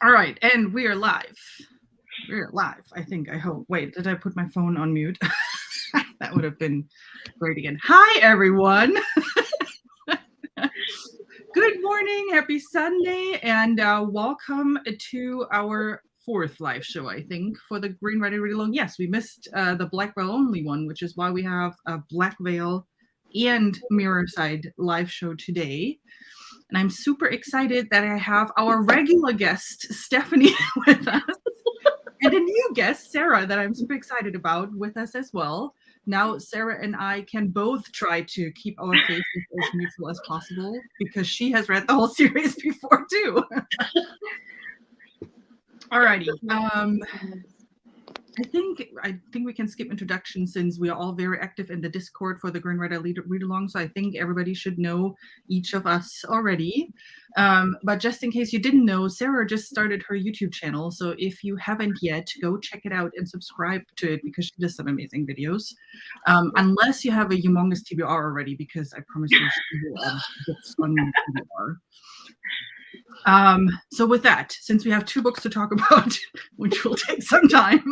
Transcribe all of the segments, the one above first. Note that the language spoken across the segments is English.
All right, and we are live. We're live, I think, I hope. Wait, did I put my phone on mute? That would have been great again. Hi, everyone. Good morning, happy Sunday, and welcome to our fourth live show, I think, for the Green Readalong. Yes, we missed the Blackveil only one, which is why we have a Blackveil and Mirror Sight live show today. And I'm super excited that I have our regular guest, Stephanie, with us. And a new guest, Sarah, that I'm super excited about with us as well. Now, Sarah and I can both try to keep our faces as neutral as possible because she has read the whole series before, too. Alrighty. I think we can skip introduction since we are all very active in the Discord for the Green Readalong. So I think everybody should know each of us already. But just in case you didn't know, Sarah just started her YouTube channel. So if you haven't yet, go check it out and subscribe to it because she does some amazing videos. Unless you have a humongous TBR already, because I promise you she will books on TBR. So with that, since we have two books to talk about, which will take some time,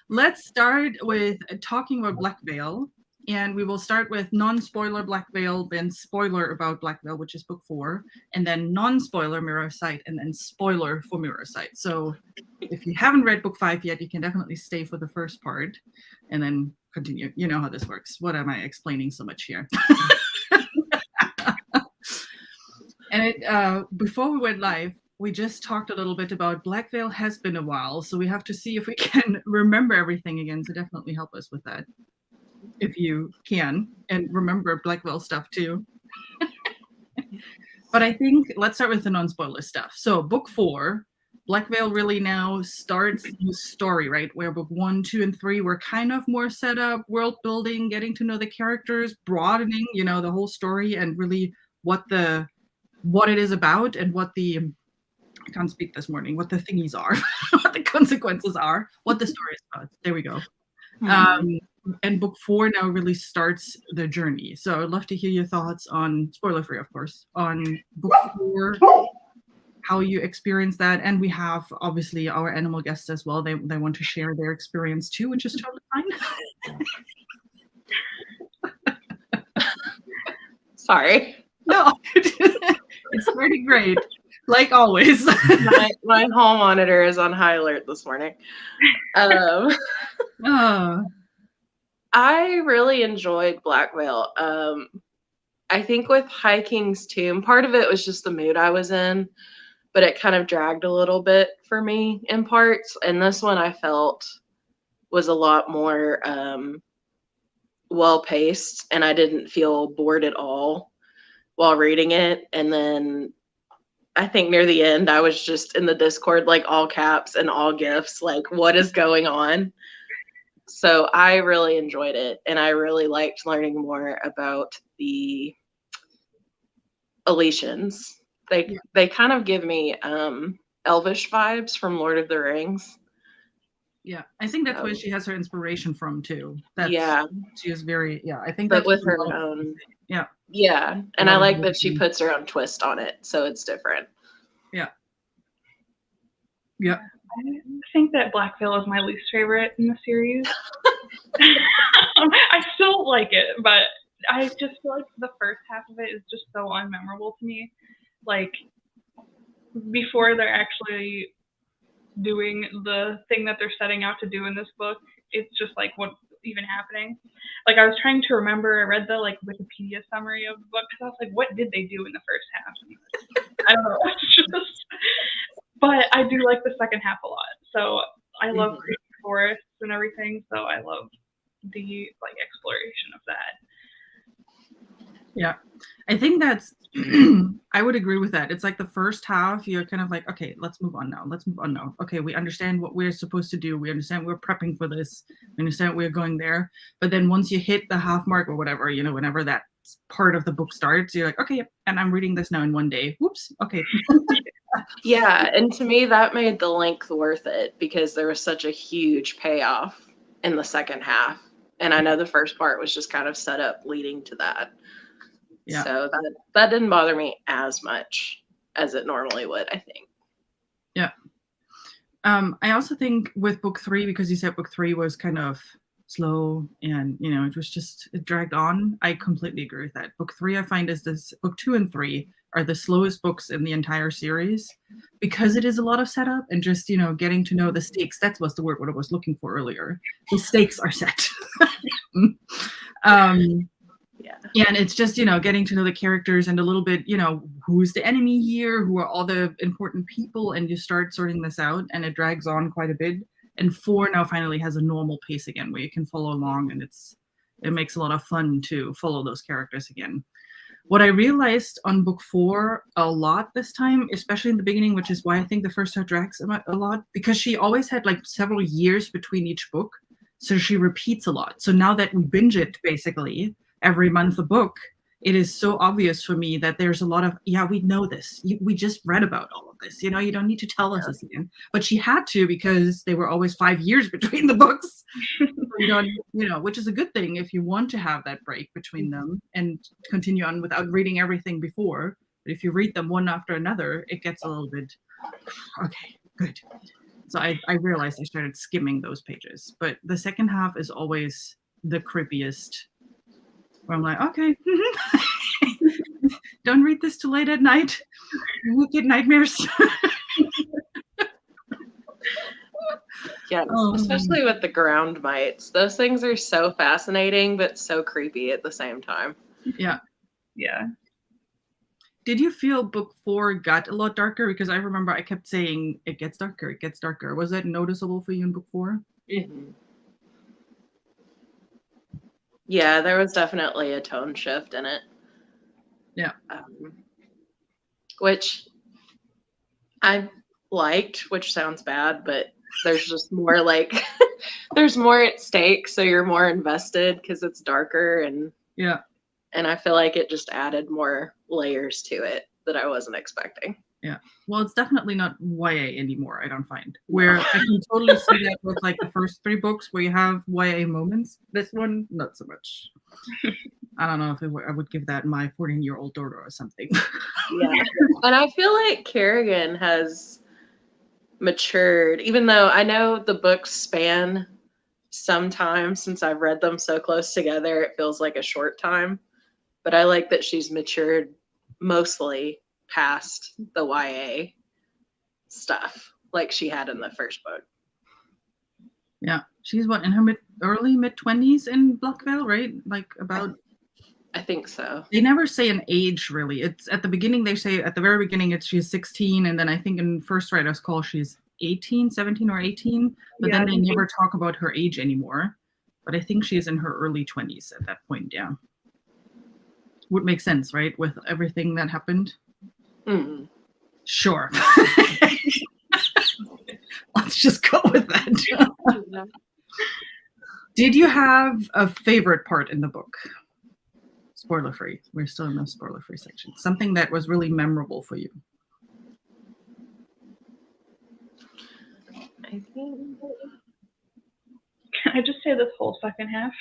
let's start with talking about Blackveil. And we will start with non-spoiler Blackveil, then spoiler about Blackveil, which is book 4, and then non-spoiler Mirror Sight, and then spoiler for Mirror Sight. So if you haven't read book 5 yet, you can definitely stay for the first part and then continue. You know how this works. What am I explaining so much here? And before we went live, we just talked a little bit about Blackveil has been a while, so we have to see if we can remember everything again. So definitely help us with that, if you can, and remember Blackveil stuff too. But I think let's start with the non-spoiler stuff. So book 4, Blackveil really now starts the story, right? Where book 1, 2, and 3 were kind of more set up, world building, getting to know the characters, broadening, the whole story, and really what it is about and what the I can't speak this morning, what the thingies are, what the consequences are, what the story is about. There we go. And book 4 now really starts the journey. So I'd love to hear your thoughts on, spoiler free, of course, on book 4, how you experience that. And we have obviously our animal guests as well. They want to share their experience too, which is totally fine. Sorry. No, it's pretty great, like always. my hall monitor is on high alert this morning. I really enjoyed Blackveil. I think with High King's Tomb, part of it was just the mood I was in, but it kind of dragged a little bit for me in parts. And this one I felt was a lot more well-paced, and I didn't feel bored at all while reading it. And then I think near the end, I was just in the Discord, like all caps and all gifs, like what is going on? So I really enjoyed it. And I really liked learning more about the Elysians. They kind of give me elvish vibes from Lord of the Rings. Yeah, I think that's where she has her inspiration from too. She is very, I think but that's with her own. Yeah, and I like that she puts her own twist on it, so it's different. Yeah. I think that Blackveil is my least favorite in the series. I still like it, but I just feel like the first half of it is just so unmemorable to me. Like, before they're actually doing the thing that they're setting out to do in this book, it's just like, what's even happening? Like, I was trying to remember, I read the Wikipedia summary of the book because I was like, what did they do in the first half? I don't know. It's just, but I do like the second half a lot. So I love creepy forests and everything. So I love the exploration of that. Yeah, I think that's I would agree with that. It's like the first half, you're kind of like, okay, let's move on now. Okay, we understand what we're supposed to do. We understand we're prepping for this. We understand we're going there. But then once you hit the half mark or whatever, whenever that part of the book starts, you're like, okay, and I'm reading this now in one day. Whoops, okay. Yeah, and to me, that made the length worth it because there was such a huge payoff in the second half. And I know the first part was just kind of set up leading to that. Yeah. So that didn't bother me as much as it normally would, I think. I also think with book 3, because you said book 3 was kind of slow and, you know, it dragged on. I completely agree with that. Book 3, I find, is this, book 2 and 3 are the slowest books in the entire series because it is a lot of setup and just, you know, getting to know the stakes. That was the word what I was looking for earlier. The stakes are set. Yeah, and it's just, you know, getting to know the characters and a little bit, you know, who's the enemy here, who are all the important people, and you start sorting this out, and it drags on quite a bit. And 4 now finally has a normal pace again where you can follow along, and it makes a lot of fun to follow those characters again. What I realized on book 4 a lot this time, especially in the beginning, which is why I think the first half drags a lot, because she always had like several years between each book, so she repeats a lot. So now that we binge it basically every month a book, it is so obvious for me that there's a lot of, yeah, we know this. We just read about all of this. You know, you don't need to tell us this again. But she had to, because they were always 5 years between the books. You don't, you know, which is a good thing if you want to have that break between them and continue on without reading everything before. But if you read them one after another, it gets a little bit, okay, good. So I realized I started skimming those pages. But the second half is always the creepiest, where I'm like, okay, don't read this too late at night. You will get nightmares. Yeah, especially with the ground mites. Those things are so fascinating, but so creepy at the same time. Yeah. Yeah. Did you feel book 4 got a lot darker? Because I remember I kept saying, it gets darker, it gets darker. Was that noticeable for you in book 4? Mm-hmm. Yeah, there was definitely a tone shift in it. Yeah. Which I liked, which sounds bad, but there's just more like, there's more at stake, so you're more invested because it's darker, and yeah. And I feel like it just added more layers to it that I wasn't expecting. Yeah. Well, it's definitely not YA anymore, I don't find. Where I can totally see that with like the first 3 books where you have YA moments. This one, not so much. I don't know if I would give that my 14-year-old daughter or something. Yeah. And I feel like Kerrigan has matured, even though I know the books span some time. Since I've read them so close together, it feels like a short time. But I like that she's matured mostly past the YA stuff like she had in the first book. Yeah. She's what, in her early mid-20s in Blackveil, right? Like about... I think so. They never say an age, really. It's at the beginning, they say, at the very beginning, she's 16, and then I think in First Writer's Call, she's 17 or 18, but then they never talk about her age anymore. But I think she's in her early 20s at that point, yeah. Would make sense, right? With everything that happened? Mm-hmm. Sure. Let's just go with that. Yeah. Did you have a favorite part in the book? Spoiler free. We're still in the spoiler free section. Something that was really memorable for you. I think. Can I just say this whole second half?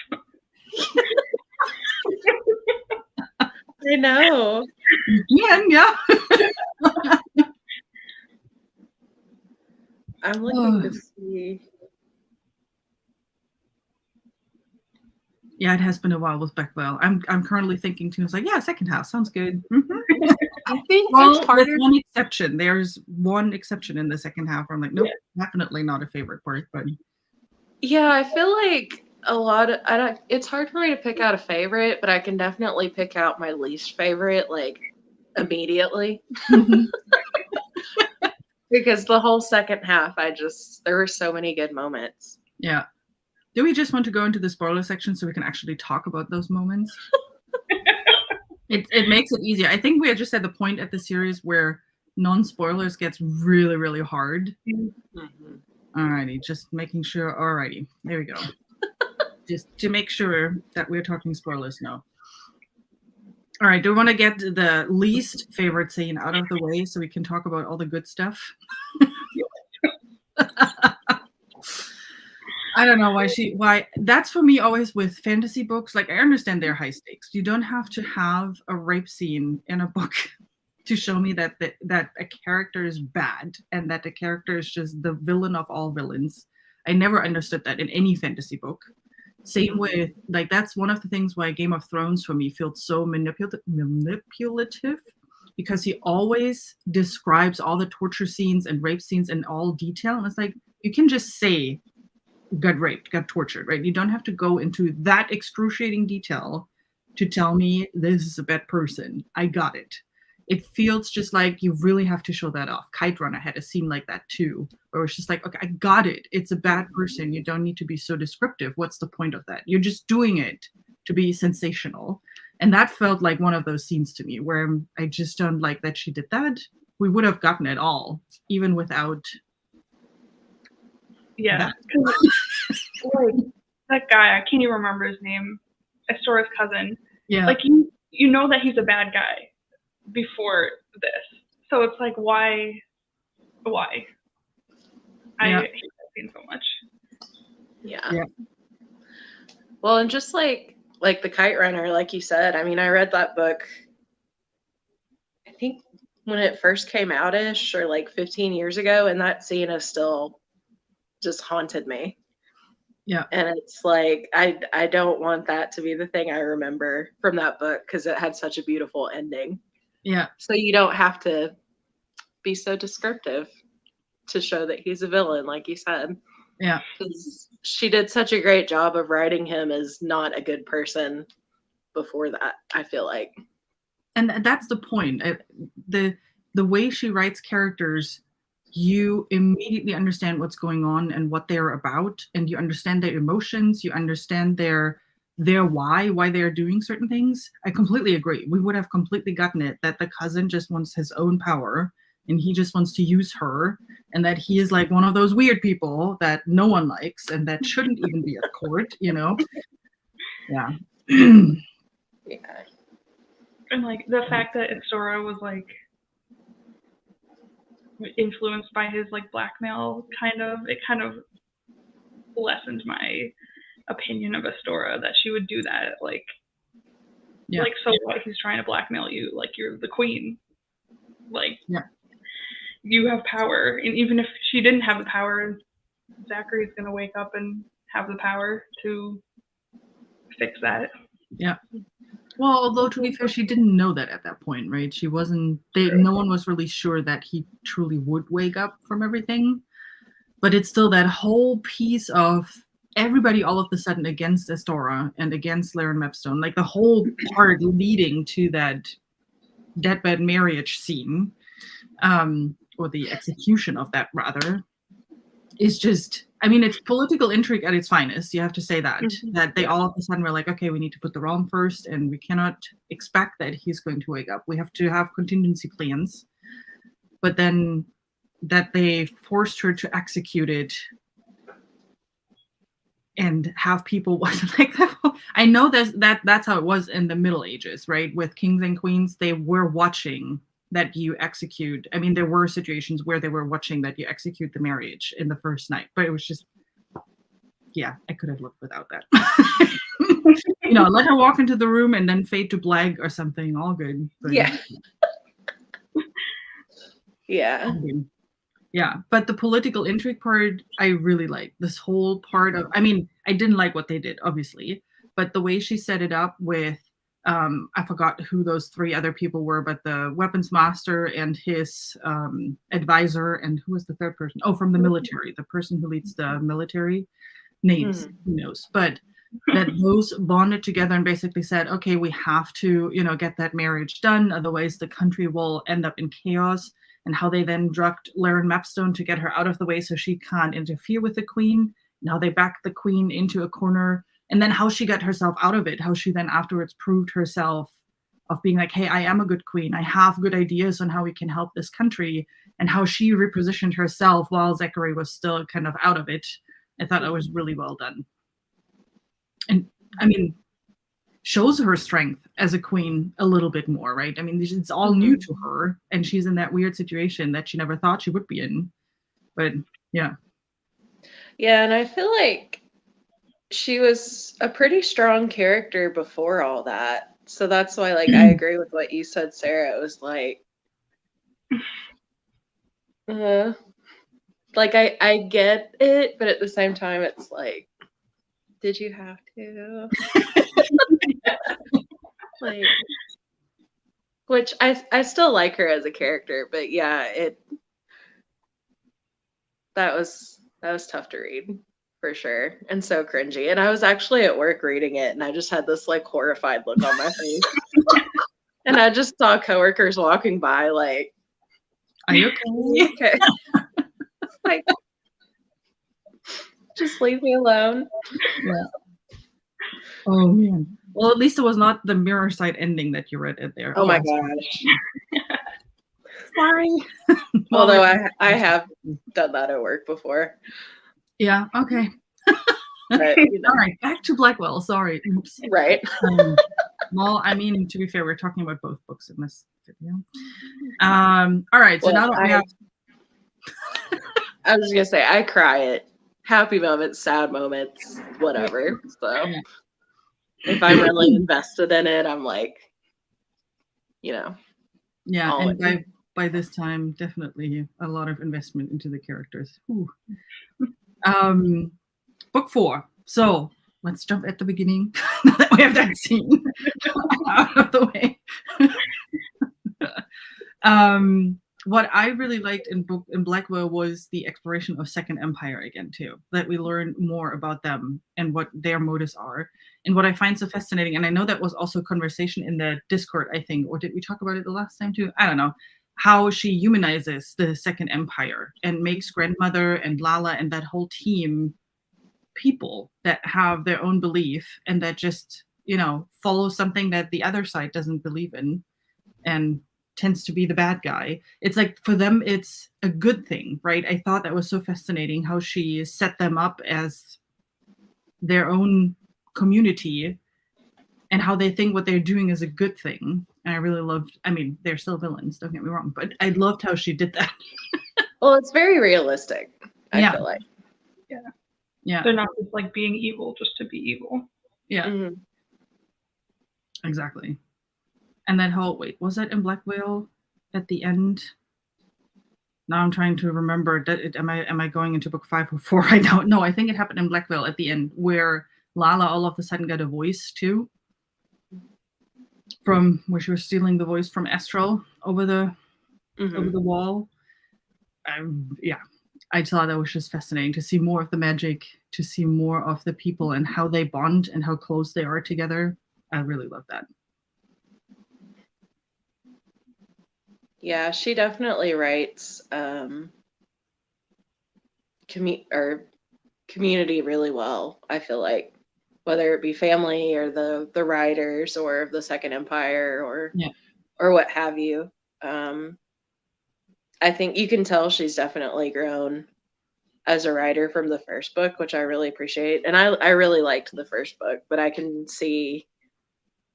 I know. Yeah. I'm looking to see. Yeah, it has been a while with Blackveil. I'm currently thinking too. It's like, yeah, second half sounds good. Mm-hmm. I think well, it's harder. There's one exception. There's one exception in the second half where I'm like, nope, definitely not a favorite part. But yeah, I feel like a lot of it's hard for me to pick out a favorite, but I can definitely pick out my least favorite like immediately. Because the whole second half, there were so many good moments. Yeah. Do we just want to go into the spoiler section so we can actually talk about those moments? It makes it easier. I think we are just at the point at the series where non-spoilers gets really, really hard. Mm-hmm. Alrighty, just making sure. Alrighty, there we go. Just to make sure that we're talking spoilers now. All right, do we want to get the least favorite scene out of the way so we can talk about all the good stuff? I don't know why that's for me always with fantasy books. Like, I understand they're high stakes. You don't have to have a rape scene in a book to show me that that a character is bad and that the character is just the villain of all villains. I never understood that in any fantasy book. Same with, like, that's one of the things why Game of Thrones for me felt so manipulative, because he always describes all the torture scenes and rape scenes in all detail. And it's like, you can just say got raped, got tortured, right? You don't have to go into that excruciating detail to tell me this is a bad person. I got it. It feels just like you really have to show that off. Kite Runner had a scene like that too, where it's just like, okay, I got it. It's a bad person. You don't need to be so descriptive. What's the point of that? You're just doing it to be sensational. And that felt like one of those scenes to me where I just don't like that she did that. We would have gotten it all, even without. Yeah. Like, that guy, I can't even remember his name, Astora's cousin. Yeah. Like, you know that he's a bad guy before this. So it's like, why? I hate that scene so much. Yeah. Well, and just like the Kite Runner, like you said, I mean, I read that book, I think when it first came out-ish, or like 15 years ago, and that scene is still just haunted me. Yeah. And it's like, I don't want that to be the thing I remember from that book, because it had such a beautiful ending. Yeah. So you don't have to be so descriptive to show that he's a villain, like you said. Yeah. Because she did such a great job of writing him as not a good person before that, I feel like. And that's the point. The way she writes characters, you immediately understand what's going on and what they're about, and you understand their emotions, you understand their why they're doing certain things. I completely agree. We would have completely gotten it that the cousin just wants his own power and he just wants to use her, and that he is like one of those weird people that no one likes and that shouldn't even be at court, you know? Yeah. Yeah. And like the fact that Astora was like influenced by his like blackmail, it kind of lessened my opinion of Astora, that she would do that. Like, like, so what? He's trying to blackmail you. Like, you're the queen. Like, you have power. And even if she didn't have the power, Zachary's gonna wake up and have the power to fix that. Yeah. Well, although to be fair, she didn't know that at that point, right? She wasn't. No one was really sure that he truly would wake up from everything. But it's still that whole piece of everybody all of a sudden against Astora and against Laren Mepstone, like the whole part leading to that deathbed marriage scene, or the execution of that rather, is just, I mean, it's political intrigue at its finest. You have to say that, that they all of a sudden were like, okay, we need to put the Realm first, and we cannot expect that he's going to wake up. We have to have contingency plans. But then that they forced her to execute it and have people like that. I know that's how it was in the Middle Ages, right? With kings and queens, they were watching that you execute. I mean, there were situations where they were watching that you execute the marriage in the first night, but it was just, yeah, I could have lived without that. You know, let her walk into the room and then fade to black or something, all good. But, yeah. Yeah. Yeah, but the political intrigue part, I really like. This whole part of, I mean, I didn't like what they did, obviously, but the way she set it up with, I forgot who those three other people were, but the weapons master and his advisor, and who was the third person? Oh, from the military, the person who leads the military. Names, who knows? But that those bonded together and basically said, okay, we have to, you know, get that marriage done, otherwise the country will end up in chaos. And how they then drugged Laren Mepstone to get her out of the way so she can't interfere with the queen. Now they backed the queen into a corner. And then how she got herself out of it, how she then afterwards proved herself of being like, hey, I am a good queen. I have good ideas on how we can help this country, and how she repositioned herself while Zachary was still kind of out of it. I thought that was really well done. And I mean, shows her strength as a queen a little bit more, right? I mean, it's all new to her, and she's in that weird situation that she never thought she would be in. But yeah. Yeah, and I feel like she was a pretty strong character before all that. So that's why, like, I agree with what you said, Sarah. It was like, Like I get it, but at the same time, it's like, did you have to? Like, which I still like her as a character, but yeah, that was tough to read for sure, and so cringy. And I was actually at work reading it, and I just had this like horrified look on my face, and I just saw coworkers walking by, like, Are you okay? okay, like, just leave me alone. Yeah. Oh man. Well, at least it was not the Mirror Sight ending that you read it there. Oh my I'm gosh. sorry. Although I have done that at work before. Yeah. Okay. But, you know. All right. Back to Blackveil. Sorry. Oops. Right. Well, I mean, to be fair, we're talking about both books in this video. All right. So now that we have. I was gonna say, I cry at happy moments, sad moments, whatever. So if I'm really invested in it, I'm like, you know. Yeah, and by this time, definitely a lot of investment into the characters. Book 4. So let's jump at the beginning. Now that we have that scene out of the way. What I really liked in Blackveil was the exploration of Second Empire again too. That we learn more about them and what their motives are. And what I find so fascinating, and I know that was also a conversation in the Discord, I think, or did we talk about it the last time too? I don't know. How she humanizes the Second Empire and makes grandmother and Lala and that whole team people that have their own belief and that just, you know, follow something that the other side doesn't believe in and tends to be the bad guy. It's like for them it's a good thing, right? I thought that was so fascinating how she set them up as their own community and how they think what they're doing is a good thing. And I really loved, I mean, they're still villains, don't get me wrong, but I loved how she did that. Well, it's very realistic, I feel like. Yeah. They're not just like being evil just to be evil. Yeah. Mm-hmm. Exactly. And then how, wait, was that in Blackveil at the end? Now I'm trying to remember. Am I going into book 5 or 4 right now? No, I think it happened in Blackveil at the end where Lala all of a sudden got a voice too. From where she was stealing the voice from Astral over the wall. Yeah, I thought that was just fascinating to see more of the magic, to see more of the people and how they bond and how close they are together. I really love that. Yeah, she definitely writes community really well, I feel like. Whether it be family or the writers or the Second Empire or what have you. I think you can tell she's definitely grown as a writer from the first book, which I really appreciate. And I really liked the first book, but I can see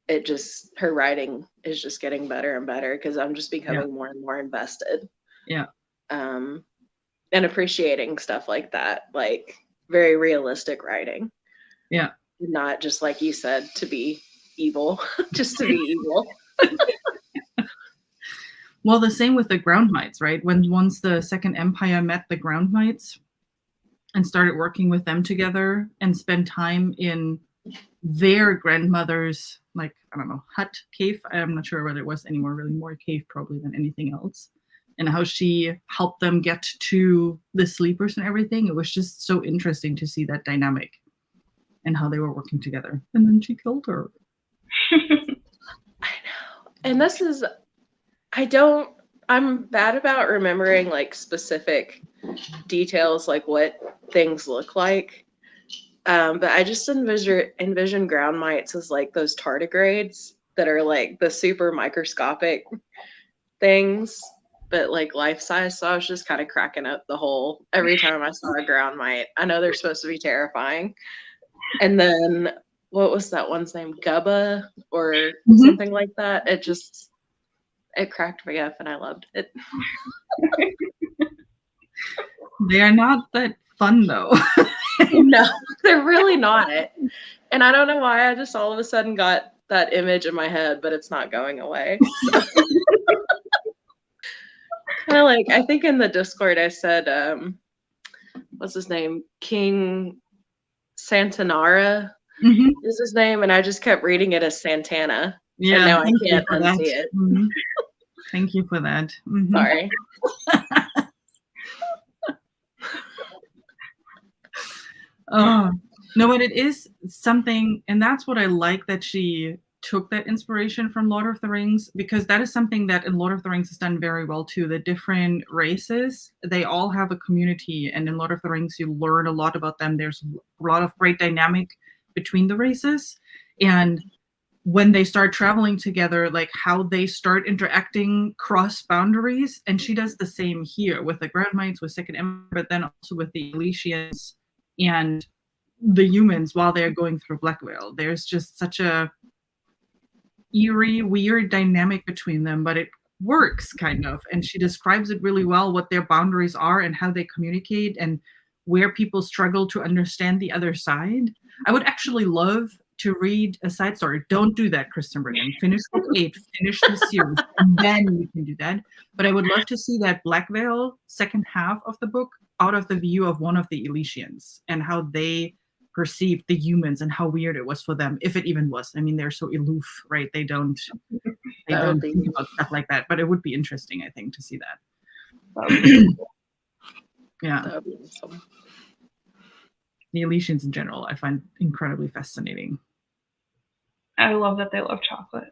it just, her writing is just getting better and better because I'm just becoming more and more invested. Yeah. And appreciating stuff like that, like very realistic writing. Yeah. Not just like you said, to be evil, just to be evil. Well, the same with the Ground Mites, right? Once the Second Empire met the Ground Mites and started working with them together and spent time in their grandmother's, like, I don't know, hut, cave. I'm not sure whether it was anymore, really more cave probably than anything else. And how she helped them get to the sleepers and everything. It was just so interesting to see that dynamic and how they were working together. And then she killed her. I know. And this is, I'm bad about remembering like specific details, like what things look like. But I just envision ground mites as like those tardigrades that are like the super microscopic things, but like life size. So I was just kind of cracking up every time I saw a ground mite. I know they're supposed to be terrifying. And then what was that one's name? Gubba or something like that. It cracked me up and I loved it. They are not that fun though. No, they're really not. And I don't know why I just all of a sudden got that image in my head, but it's not going away. So. I think in the Discord I said, what's his name? King Santanara Mhm. is his name, and I just kept reading it as Santana. Yeah, and now I thank you can't for unsee that. it. Mhm. Thank you for that. Mhm. Sorry. Oh, no, but it is something, and that's what I like, that she took that inspiration from Lord of the Rings, because that is something that in Lord of the Rings is done very well too. The different races, they all have a community, and in Lord of the Rings you learn a lot about them. There's a lot of great dynamic between the races, and when they start traveling together, like how they start interacting cross boundaries. And she does the same here with the Groundmites, with Second Empire, but then also with the Elysians and the humans while they're going through Blackveil. There's just such a eerie, weird dynamic between them, but it works kind of. And she describes it really well, what their boundaries are and how they communicate and where people struggle to understand the other side. I would actually love to read a side story. Don't do that, Kristen Britain. Finish book 8, finish the series, and then you can do that. But I would love to see that Blackveil second half of the book out of the view of one of the Elysians and how they perceived the humans and how weird it was for them, if it even was. I mean, they're so aloof, right? They don't think about stuff like that. But it would be interesting, I think, to see that. Yeah. That would be awesome. The Elysians in general, I find incredibly fascinating. I love that they love chocolate.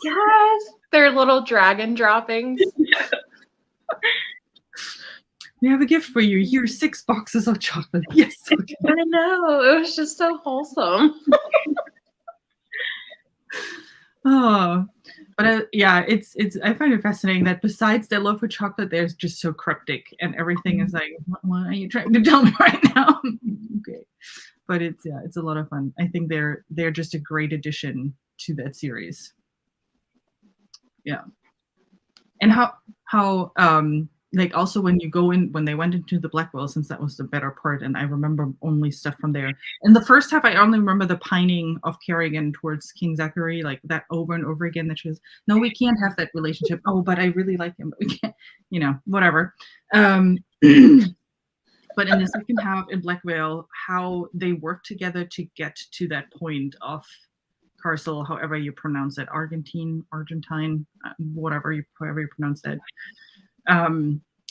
Yes, they're little dragon droppings. We have a gift for you. Here's 6 boxes of chocolate. Yes. Okay. I know. It was just so wholesome. Oh, but yeah, it's. I find it fascinating that besides their love for chocolate, they're just so cryptic, and everything is like, what are you trying to tell me right now? Okay, but it's a lot of fun. I think they're just a great addition to that series. Yeah, and how like also when you go in, when they went into the Blackveil, since that was the better part, and I remember only stuff from there. In the first half, I only remember the pining of Kerrigan towards King Zachary, like that over and over again, that she was, no, we can't have that relationship. Oh, but I really like him, but we can't, whatever. But in the second half in Blackveil, how they work together to get to that point of Carcel, however you pronounce it, Argentine, however you pronounce that.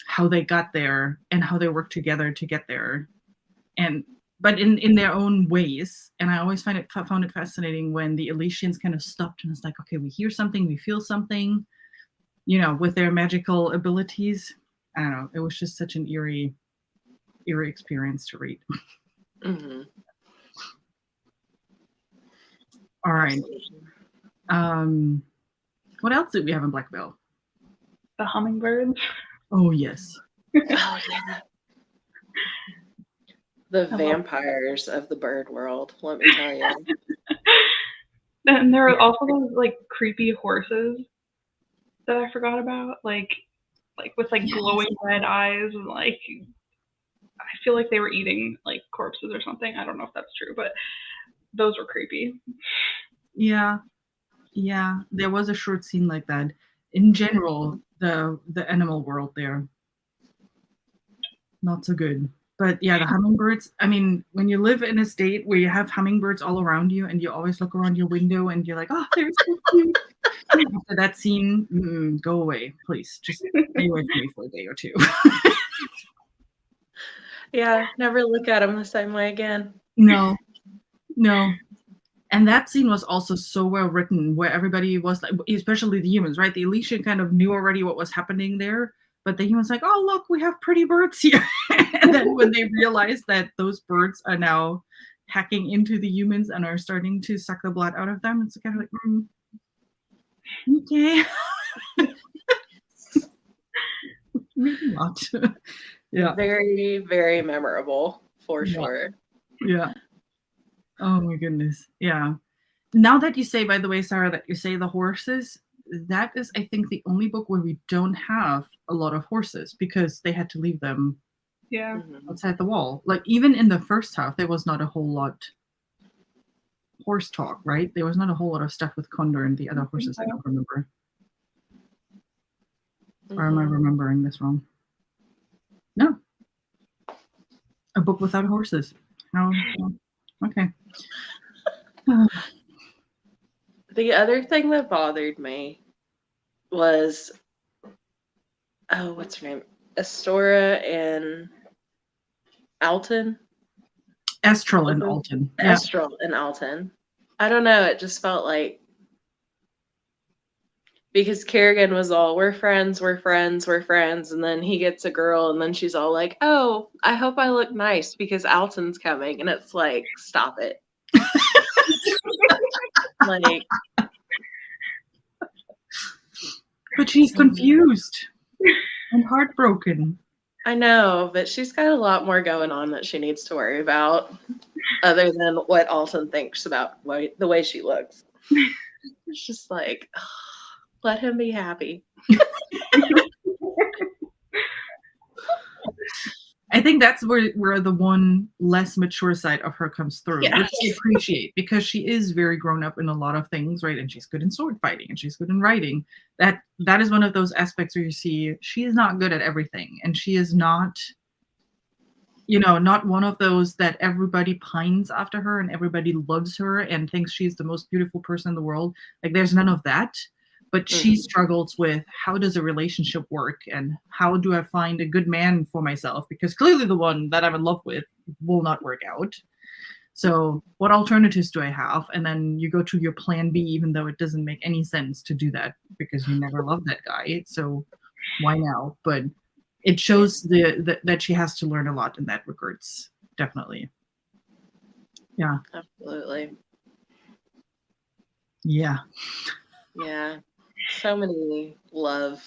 How they got there and how they work together to get there, but in their own ways. And I always found it fascinating when the Elysians kind of stopped and it's like, okay, we hear something, we feel something, with their magical abilities. I don't know. It was just such an eerie experience to read. Mm-hmm. All right. What else did we have in Blackveil? The hummingbirds. Oh, yes. Oh, yeah. The vampires of the bird world, let me tell you. And there are also those like creepy horses that I forgot about, like with like glowing red eyes, and like I feel like they were eating like corpses or something. I don't know if that's true, but those were creepy. Yeah, there was a short scene like that. In general, the animal world there, not so good. But yeah, the hummingbirds. I mean, when you live in a state where you have hummingbirds all around you, and you always look around your window, and you're like, oh, they're so cute. After that scene, go away, please. Just stay away from me for a day or two. Yeah, never look at them the same way again. No. And that scene was also so well written, where everybody was like, especially the humans, right? The Elysian kind of knew already what was happening there, but the humans like, oh, look, we have pretty birds here. And then when they realized that those birds are now hacking into the humans and are starting to suck the blood out of them, it's kind of like, okay. Maybe not. Yeah. Very, very memorable, for sure. Yeah. Oh my goodness. Yeah. Now that you say, by the way, Sarah, that you say the horses, that is, I think, the only book where we don't have a lot of horses, because they had to leave them outside the wall. Like even in the first half, there was not a whole lot horse talk, right? There was not a whole lot of stuff with Condor and the other horses. I don't remember. Or am I remembering this wrong? No. A book without horses. How? Okay. The other thing that bothered me was, what's her name? Astora and Alton? Estral and Alton. Yeah. Estral and Alton. I don't know. It just felt like, because Kerrigan was all, we're friends. And then he gets a girl, and then she's all like, oh, I hope I look nice because Alton's coming. And it's like, stop it. Like, but she's confused and heartbroken. I know, but she's got a lot more going on that she needs to worry about other than what Alton thinks about the way she looks. It's just like, let him be happy. I think that's where the one less mature side of her comes through, Yes. which I appreciate, because she is very grown up in a lot of things, right? And she's good in sword fighting and she's good in writing. That is one of those aspects where you see she is not good at everything, and she is not, not one of those that everybody pines after her and everybody loves her and thinks she's the most beautiful person in the world. Like, there's none of that. But she struggles with, how does a relationship work and how do I find a good man for myself? Because clearly the one that I'm in love with will not work out. So what alternatives do I have? And then you go to your plan B, even though it doesn't make any sense to do that because you never loved that guy. So why now? But it shows that she has to learn a lot in that regards. Definitely. Yeah. Absolutely. Yeah. Yeah. So many love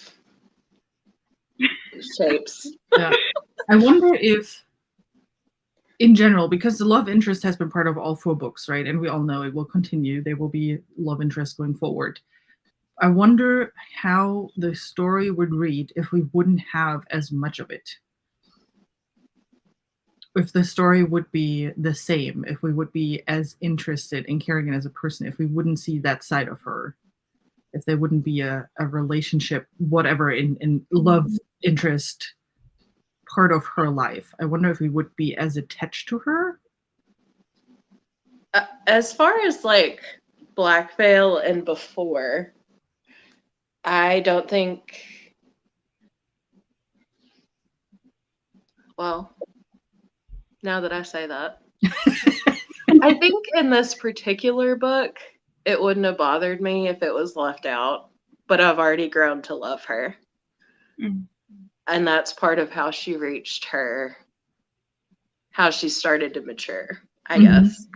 shapes. Yeah. I wonder if, in general, because the love interest has been part of all 4 books, right? And we all know it will continue. There will be love interest going forward. I wonder how the story would read if we wouldn't have as much of it. If the story would be the same, if we would be as interested in Kerrigan as a person, if we wouldn't see that side of her. If there wouldn't be a relationship, whatever, in love interest part of her life. I wonder if we would be as attached to her. As far as like Blackveil and before, I don't think, well, now that I say that, I think in this particular book, it wouldn't have bothered me if it was left out, but I've already grown to love her. And that's part of how she reached how she started to mature, I guess.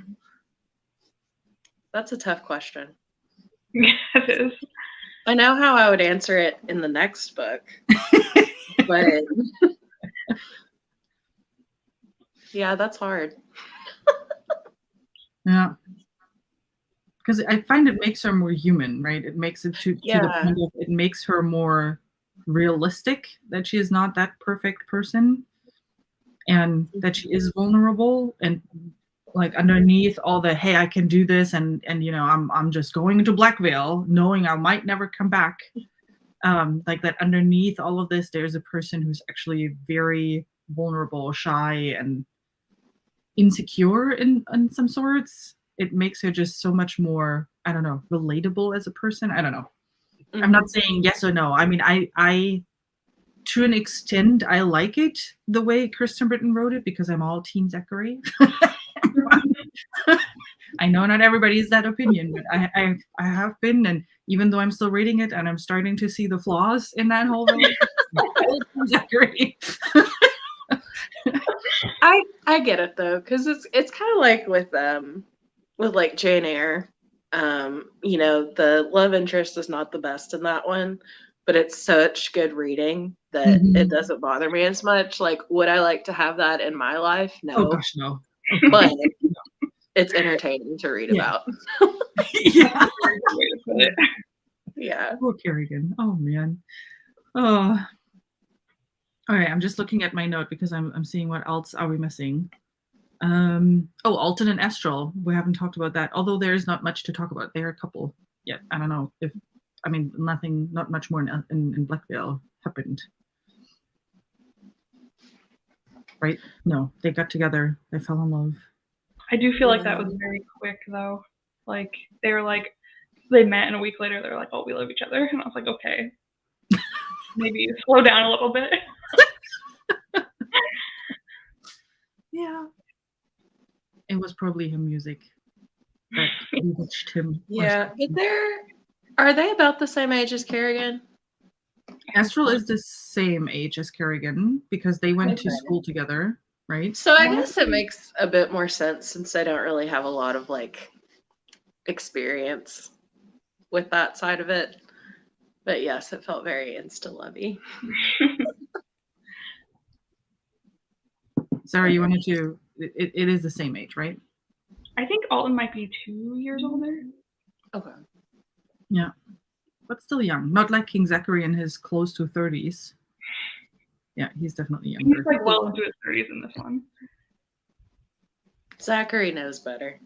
That's a tough question. Yeah, it is. I know how I would answer it in the next book, but yeah, that's hard. Yeah. Because I find it makes her more human, right? It makes it to the point of, it makes her more realistic that she is not that perfect person and that she is vulnerable, and like underneath all the, hey, I can do this, and I'm just going into Blackveil knowing I might never come back. Like that underneath all of this, there's a person who's actually very vulnerable, shy, and insecure in some sorts. It makes her just so much more, I don't know, relatable as a person. I don't know. I'm not saying yes or no. I mean, I to an extent, I like it the way Kristen Britain wrote it, because I'm all team Zachary. I know not everybody is that opinion, but I have been, and even though I'm still reading it and I'm starting to see the flaws in that whole Zachary. I get it though, because it's kind of like with like Jane Eyre. The love interest is not the best in that one, but it's such good reading that it doesn't bother me as much. Like, would I like to have that in my life? No. Oh gosh, no. But it's entertaining to read about. Yeah. Yeah. Poor Kerrigan. Oh man. Oh. All right, I'm just looking at my note because I'm seeing what else are we missing. Alton and Estral. We haven't talked about that, although there is not much to talk about. They're a couple yet. I don't know not much more in Blackveil. happened. Right? No, they got together. They fell in love. I do feel like that was very quick, though. Like, they were like, they met, and a week later, they were like, oh, we love each other. And I was like, okay. Maybe slow down a little bit. Yeah. It was probably her music that bewitched him. Yeah, but are they about the same age as Kerrigan? Astral is the same age as Kerrigan because they went to school together, right? So I guess it makes a bit more sense since they don't really have a lot of like experience with that side of it. But yes, it felt very insta-lovey. Sarah, you wanted to, it is the same age, right? I think Alton might be 2 years older. Okay. Yeah. But still young. Not like King Zachary in his close to 30s. Yeah, he's definitely younger. He's like well into his 30s in this one. Zachary knows better.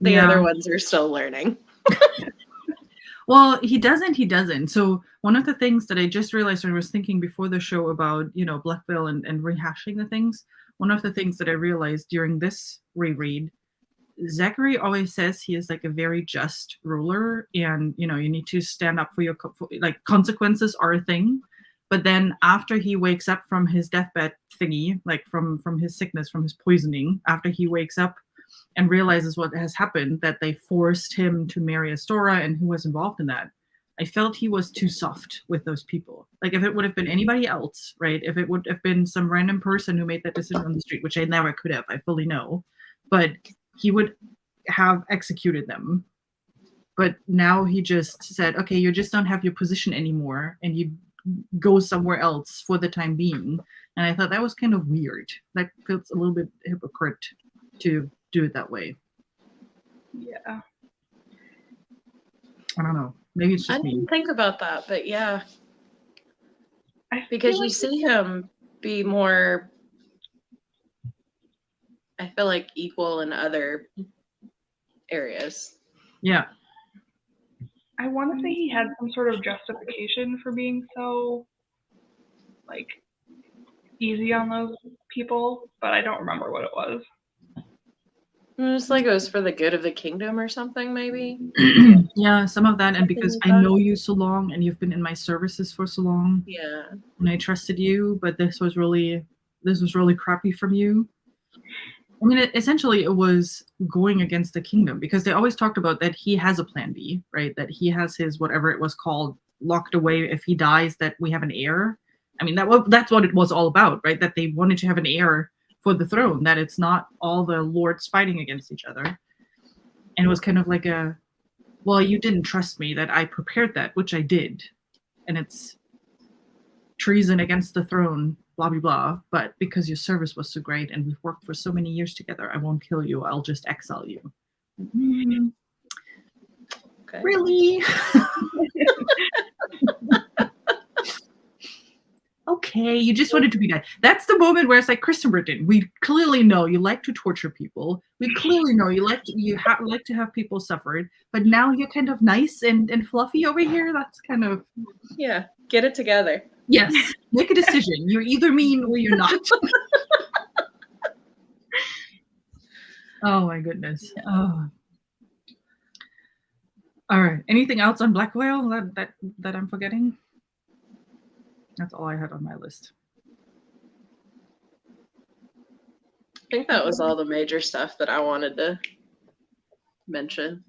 The other ones are still learning. Well, he doesn't. So one of the things that I just realized when I was thinking before the show about, Blackveil and rehashing the things, one of the things that I realized during this reread, Zachary always says he is like a very just ruler, and you need to stand up for your like consequences are a thing. But then after he wakes up from his deathbed thingy, like from his sickness, from his poisoning, after he wakes up and realizes what has happened, that they forced him to marry Astora and who was involved in that, I felt he was too soft with those people. Like if it would have been anybody else, right? If it would have been some random person who made that decision on the street, which I never could have, I fully know, but he would have executed them. But now he just said, okay, you just don't have your position anymore and you go somewhere else for the time being. And I thought that was kind of weird. That feels a little bit hypocrite to do it that way. Yeah. I don't know. Maybe it's I just me. didn't think about that, but yeah. Because you see him be more, I feel like, equal in other areas. Yeah. I want to say he had some sort of justification for being so, like, easy on those people, but I don't remember what it was. It's like it was for the good of the kingdom or something, maybe. Yeah, some of that, and because I know you so long and you've been in my services for so long. Yeah. And I trusted you, but this was really crappy from you. I mean, essentially, it was going against the kingdom because they always talked about that he has a plan B, right? That he has his whatever it was called locked away. If he dies, that we have an heir. I mean, that's what it was all about, right? That they wanted to have an heir for the throne. That it's not all the lords fighting against each other. And it was kind of like well, you didn't trust me that I prepared that, which I did, and it's treason against the throne. Blah, blah, blah. But because your service was so great and we've worked for so many years together, I won't kill you. I'll just exile you. Okay. Really? Okay, you just wanted to be nice. That's the moment where it's like, Kristen Britain, we clearly know you like to torture people. We clearly know you like to have people suffered. But now you're kind of nice and fluffy over here. That's kind of... Yeah, get it together. Yes, make a decision. You're either mean or you're not. Oh my goodness. Oh. All right. Anything else on Blackveil that I'm forgetting? That's all I had on my list. I think that was all the major stuff that I wanted to mention.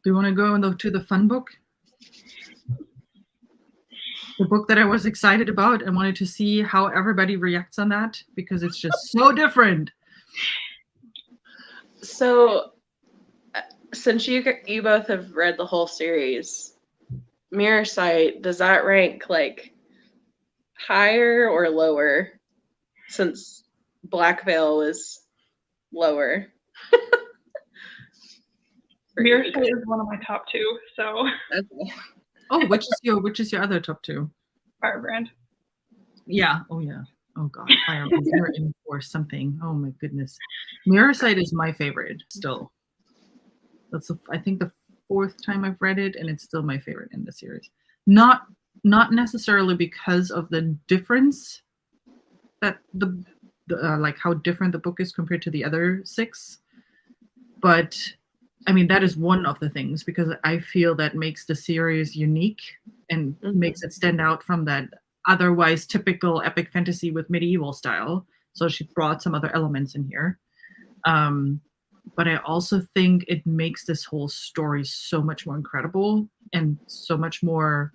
Do you want to go to the fun book? The book that I was excited about and wanted to see how everybody reacts on that because it's just so different. So, since you both have read the whole series, Mirror Sight, does that rank like higher or lower? Since Blackveil was lower. Mirror Sight is one of my top two, so. Okay. Oh, which is your other top two? Firebrand. Yeah. Oh yeah. Oh god. Firebrand or something. Oh my goodness. Mirror Sight is my favorite still. That's I think the 4th time I've read it, and it's still my favorite in the series. Not necessarily because of the difference that the like how different the book is compared to the other 6, but I mean that is one of the things, because I feel that makes the series unique and makes it stand out from that otherwise typical epic fantasy with medieval style. So she brought some other elements in here. But I also think it makes this whole story so much more incredible and so much more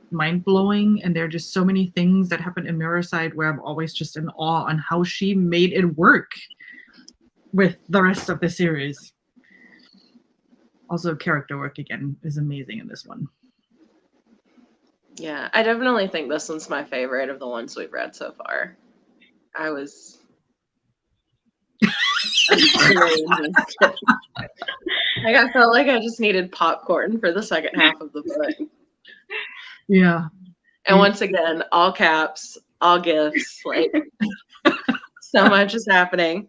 mind-blowing. And there are just so many things that happen in Mirror Sight where I'm always just in awe on how she made it work with the rest of the series. Also, character work again is amazing in this one. Yeah, I definitely think this one's my favorite of the ones we've read so far. I felt like I just needed popcorn for the second half of the book. Yeah. And once again, all caps, all gifts, like so much is happening.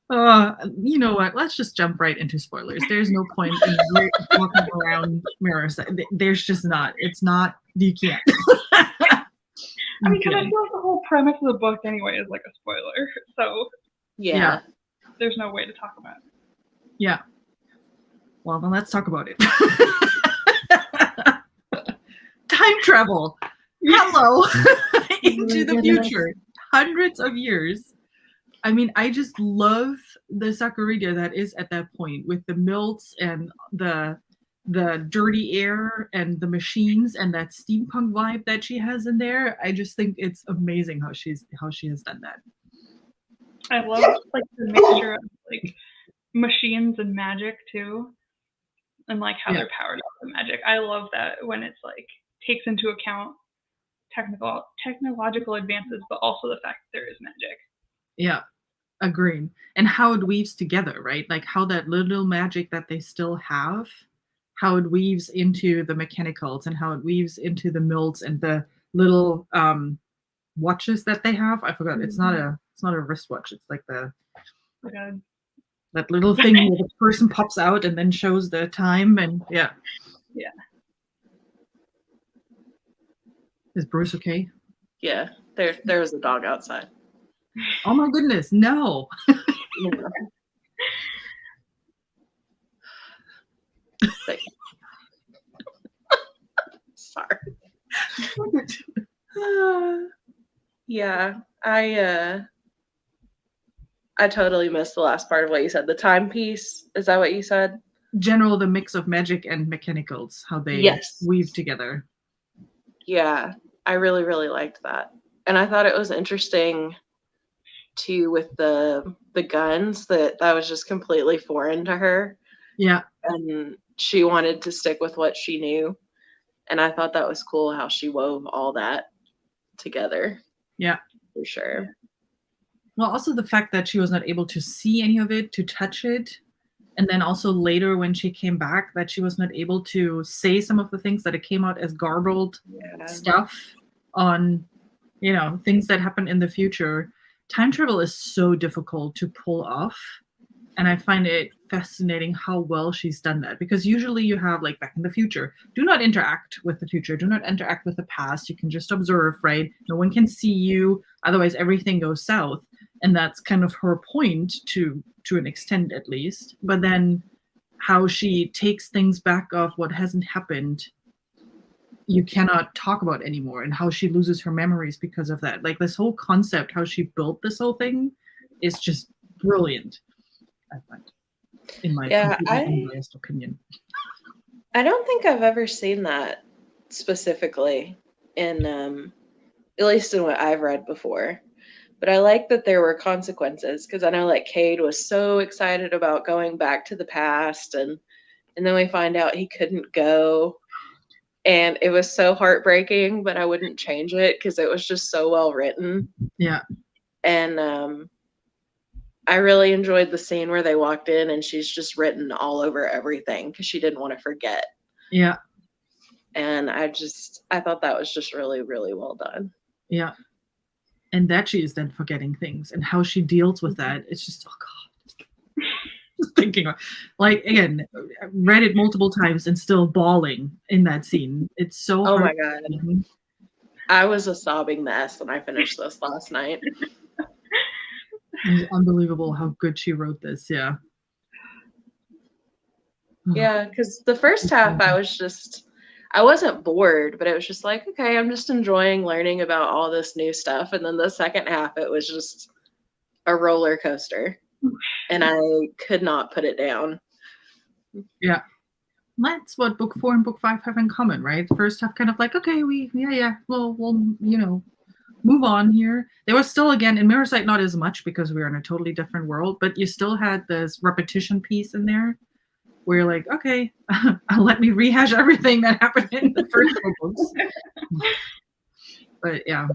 You know what? Let's just jump right into spoilers. There's no point in walking around Mirror Sight. There's just not. It's not. You can't. I mean, because I feel like the whole premise of the book anyway is like a spoiler. So yeah. There's no way to talk about it. Yeah. Well, then let's talk about it. Time travel. Hello. Into the future. Hundreds of years. I mean, I just love the Sakurida that is at that point with the milts and the dirty air and the machines and that steampunk vibe that she has in there. I just think it's amazing how she has done that. I love like the mixture of like machines and magic too, and like how they're powered up with magic. I love that when it's like takes into account technological advances, but also the fact that there is magic. Yeah, agreed. And how it weaves together, right? Like how that little magic that they still have, how it weaves into the mechanicals and how it weaves into the mills and the little watches that they have. I forgot. It's not a wristwatch. It's like that little thing where the person pops out and then shows the time. And yeah. Is Bruce okay? Yeah, there was a dog outside. Oh my goodness, no. Sorry. Yeah, I totally missed the last part of what you said. The timepiece, is that what you said? General, the mix of magic and mechanicals, how they weave together. Yeah, I really, really liked that. And I thought it was interesting too with the guns that was just completely foreign to her. Yeah. And she wanted to stick with what she knew. And I thought that was cool how she wove all that together. Yeah. For sure. Well, also the fact that she was not able to see any of it, to touch it. And then also later when she came back, that she was not able to say some of the things that it came out as garbled stuff on, things that happen in the future. Time travel is so difficult to pull off. And I find it fascinating how well she's done that, because usually you have like back in the future, do not interact with the future, do not interact with the past. You can just observe, right? No one can see you. Otherwise everything goes south. And that's kind of her point to an extent at least. But then how she takes things back of what hasn't happened, you cannot talk about anymore, and how she loses her memories because of that. Like this whole concept, how she built this whole thing is just brilliant, I find, in my unbiased opinion. I don't think I've ever seen that specifically in, at least in what I've read before. But I like that there were consequences, because I know like Cade was so excited about going back to the past, and then we find out he couldn't go. And it was so heartbreaking, but I wouldn't change it because it was just so well written. Yeah. And I really enjoyed the scene where they walked in and she's just written all over everything because she didn't want to forget. Yeah. And I thought that was just really, really well done. Yeah. And that she is then forgetting things, and how she deals with that. It's just, oh God. thinking of, like, again, read it multiple times and still bawling in that scene. It's so Oh hard. my God. I was a sobbing mess when I finished this last night. It's unbelievable how good she wrote this. Yeah. Yeah, because the first half I wasn't bored, but it was just like, okay, I'm just enjoying learning about all this new stuff. And then the second half, it was just a roller coaster. And I could not put it down. Yeah. That's what book 4 and book 5 have in common, right? The first half kind of like, okay, we'll move on here. There was still, again, in Mirror Sight, not as much because we were in a totally different world, but you still had this repetition piece in there where you're like, okay, let me rehash everything that happened in the first four books. But yeah.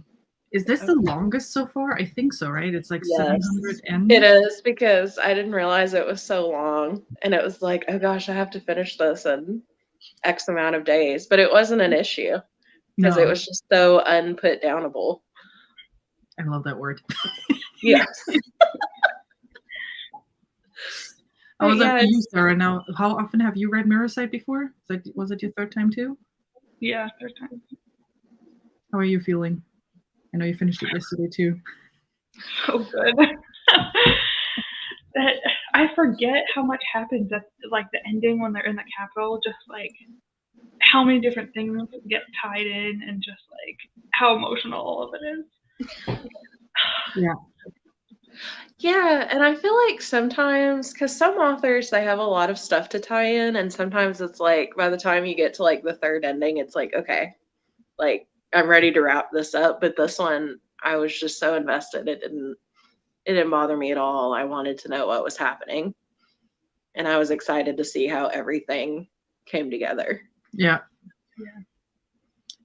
Is this the longest so far? I think so, right? It's like 700 and it is, because I didn't realize it was so long. And it was like, oh gosh, I have to finish this in X amount of days. But it wasn't an issue because it was just so unput downable. I love that word. Yes. I was up to you, Sarah. Now, how often have you read Mirror Sight before? Was it your third time too? Yeah, third time. How are you feeling? I know you finished it yesterday too. So good. That I forget how much happens at like the ending when they're in the Capitol. Just like how many different things get tied in, and just like how emotional all of it is. Yeah. Yeah, and I feel like sometimes, because some authors, they have a lot of stuff to tie in, and sometimes it's like by the time you get to like the third ending, it's like, okay, like I'm ready to wrap this up. But this one, I was just so invested. It didn't bother me at all. I wanted to know what was happening, and I was excited to see how everything came together. Yeah.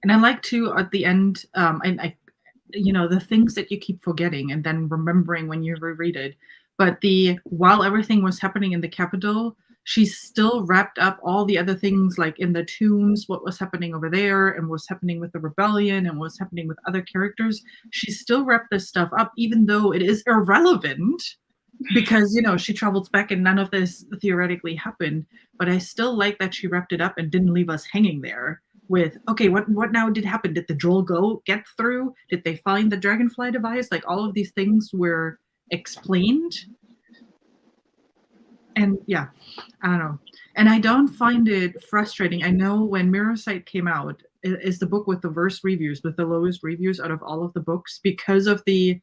And I like to at the end, I the things that you keep forgetting and then remembering when you reread it. But while everything was happening in the Capitol, she still wrapped up all the other things, like in the tombs, what was happening over there, and what's happening with the rebellion, and what's happening with other characters. She still wrapped this stuff up, even though it is irrelevant, because she travels back and none of this theoretically happened. But I still like that she wrapped it up and didn't leave us hanging there with, okay, what now did happen? Did the droll get through? Did they find the dragonfly device? Like, all of these things were explained. And yeah, I don't know. And I don't find it frustrating. I know when Mirror Sight came out, it is the book with the worst reviews, with the lowest reviews out of all of the books, because of the,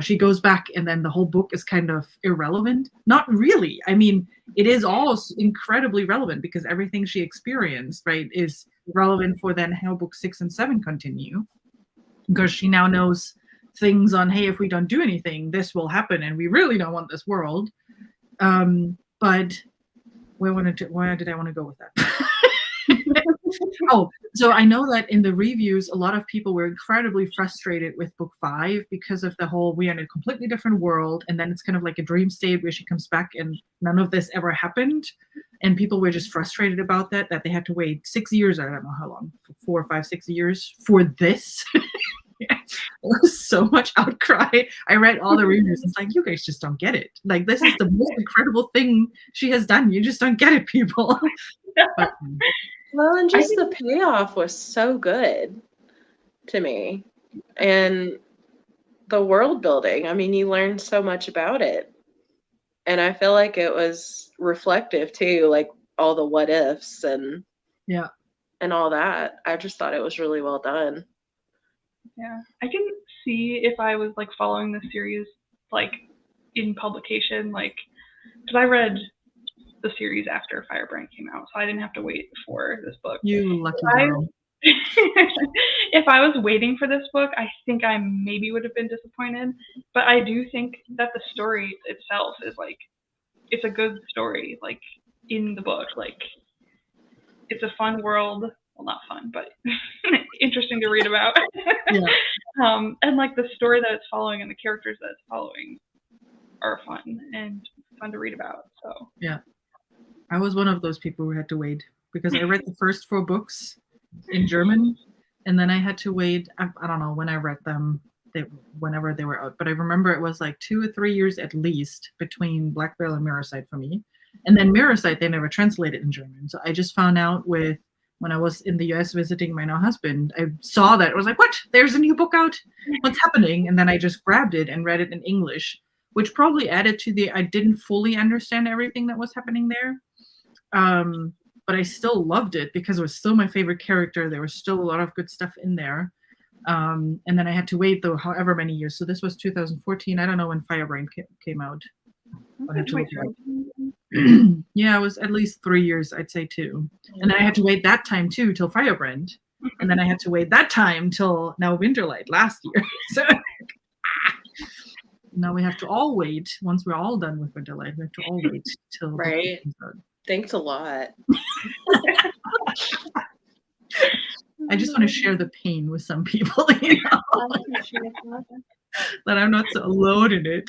she goes back and then the whole book is kind of irrelevant. Not really. I mean, it is all incredibly relevant because everything she experienced, right, is relevant for then how book 6 and 7 continue. Because she now knows things on, hey, if we don't do anything, this will happen, and we really don't want this world. But where did I want to go with that? Oh, so I know that in the reviews, a lot of people were incredibly frustrated with book 5 because of the whole, we are in a completely different world, and then it's kind of like a dream state where she comes back and none of this ever happened. And people were just frustrated about that they had to wait 6 years, I don't know how long, 4, 5, 6 years for this. There was so much outcry. I read all the reviews. It's like, you guys just don't get it. Like, this is the most incredible thing she has done. You just don't get it, people. But, well, and just the payoff was so good to me. And the world building, I mean, you learned so much about it. And I feel like it was reflective too, like all the what ifs and all that. I just thought it was really well done. Yeah, I can see if I was like following the series like in publication, like, because I read the series after Firebrand came out, so I didn't have to wait for this book. You lucky girl. If I was waiting for this book, I think I maybe would have been disappointed. But I do think that the story itself is like, it's a good story, like in the book. Like, it's a fun world. Well, not fun, but interesting to read about. Yeah. And like the story that it's following and the characters that it's following are fun and fun to read about. So yeah, I was one of those people who had to wait because I read the first 4 books in German, and then I had to wait. I don't know when I read them, whenever they were out, but I remember it was like 2 or 3 years at least between Blackveil and Mirror Sight for me. And then Mirror Sight, they never translated in German. So I just found out when I was in the US visiting my now husband, I saw that. I was like, what? There's a new book out? What's happening? And then I just grabbed it and read it in English, which probably added to I didn't fully understand everything that was happening there. But I still loved it because it was still my favorite character. There was still a lot of good stuff in there. And then I had to wait, though, however many years. So this was 2014. I don't know when Firebrain came out. I have to look it up. Yeah, it was at least 3 years, I'd say 2. And then I had to wait that time too till Firebrand, and then I had to wait that time till now Winterlight last year. So now we have to all wait. Once we're all done with Winterlight, we have to all wait till right. Thanks a lot. I just want to share the pain with some people, you know, that I'm not so alone in it.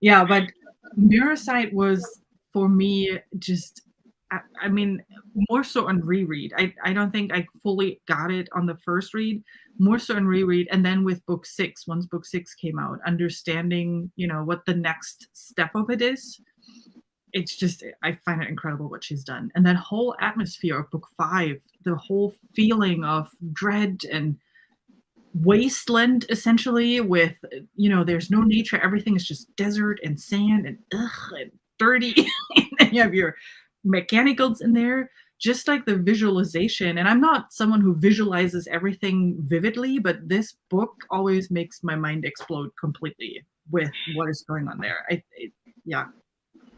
Yeah, but Mirror Sight was, for me, just, I mean, more so on reread. I don't think I fully got it on the first read, more so on reread. And then with book 6, once book 6 came out, understanding, you know, what the next step of it is. It's just, I find it incredible what she's done. And that whole atmosphere of book 5, the whole feeling of dread and wasteland, essentially, with, you know, there's no nature, everything is just desert and sand and and dirty. And you have your mechanicals in there, just like the visualization. And I'm not someone who visualizes everything vividly, but this book always makes my mind explode completely with what is going on there. Yeah,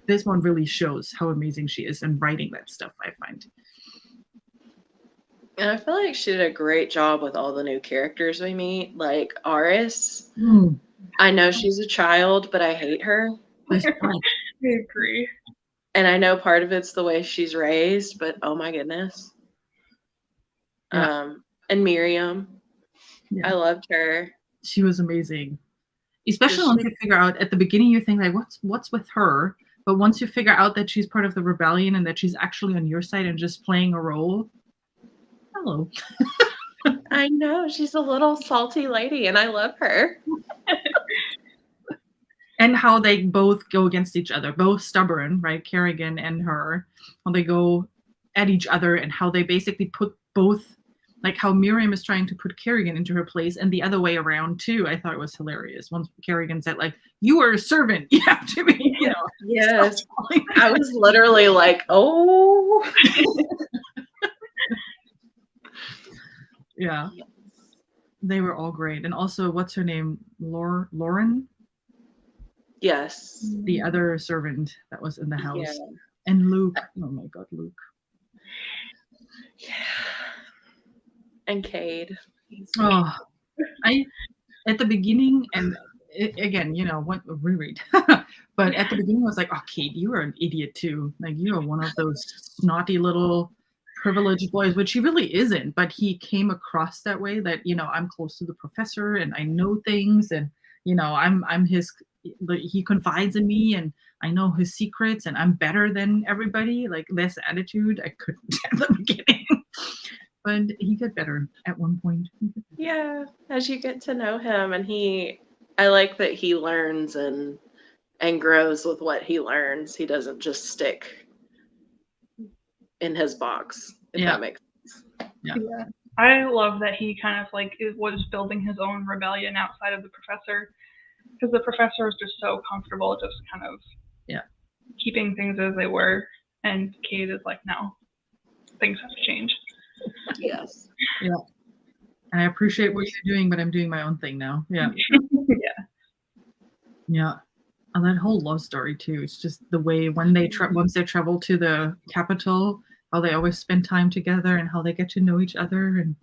this one really shows how amazing she is in writing that stuff, I find. And I feel like she did a great job with all the new characters we meet, like Aris. I know she's a child, but I hate her. I agree. And I know part of it's the way she's raised, but oh my goodness. Yeah. And Miriam. Yeah. I loved her. She was amazing. Especially once you figure out at the beginning, you think like, what's with her? But once you figure out that she's part of the rebellion and that she's actually on your side and just playing a role, hello. I know, she's a little salty lady and I love her. And how they both go against each other, both stubborn, right? Kerrigan and her, how they go at each other and how they basically put both, like how Miriam is trying to put Kerrigan into her place and the other way around too. I thought it was hilarious. Once Kerrigan said like, you are a servant, you have to be, you know. Yes. I was literally like, oh. Yeah. They were all great. And also, what's her name? Lauren? Yes. The other servant that was in the house. Yeah. And Luke. Oh my God, Luke. Yeah. And Cade. Oh, at the beginning, and again, you know, reread. But at the beginning, I was like, oh, Cade, you are an idiot too. Like, you are one of those snotty little privileged boys, which he really isn't. But he came across that way, that, you know, I'm close to the professor and I know things, and, you know, I'm his. He confides in me and I know his secrets and I'm better than everybody. Like, this attitude I couldn't at the beginning. But he got better at one point. Yeah, as you get to know him, and I like that he learns and grows with what he learns. He doesn't just stick in his box, if that makes sense. Yeah. I love that he kind of like was building his own rebellion outside of the professor, because the professor was just so comfortable just kind of keeping things as they were, and Cade is like, no, things have to change. Yes. Yeah. I appreciate what you're doing, but I'm doing my own thing now. Yeah. Yeah. And that whole love story too. It's just the way when they once they travel to the capital, how they always spend time together and how they get to know each other. And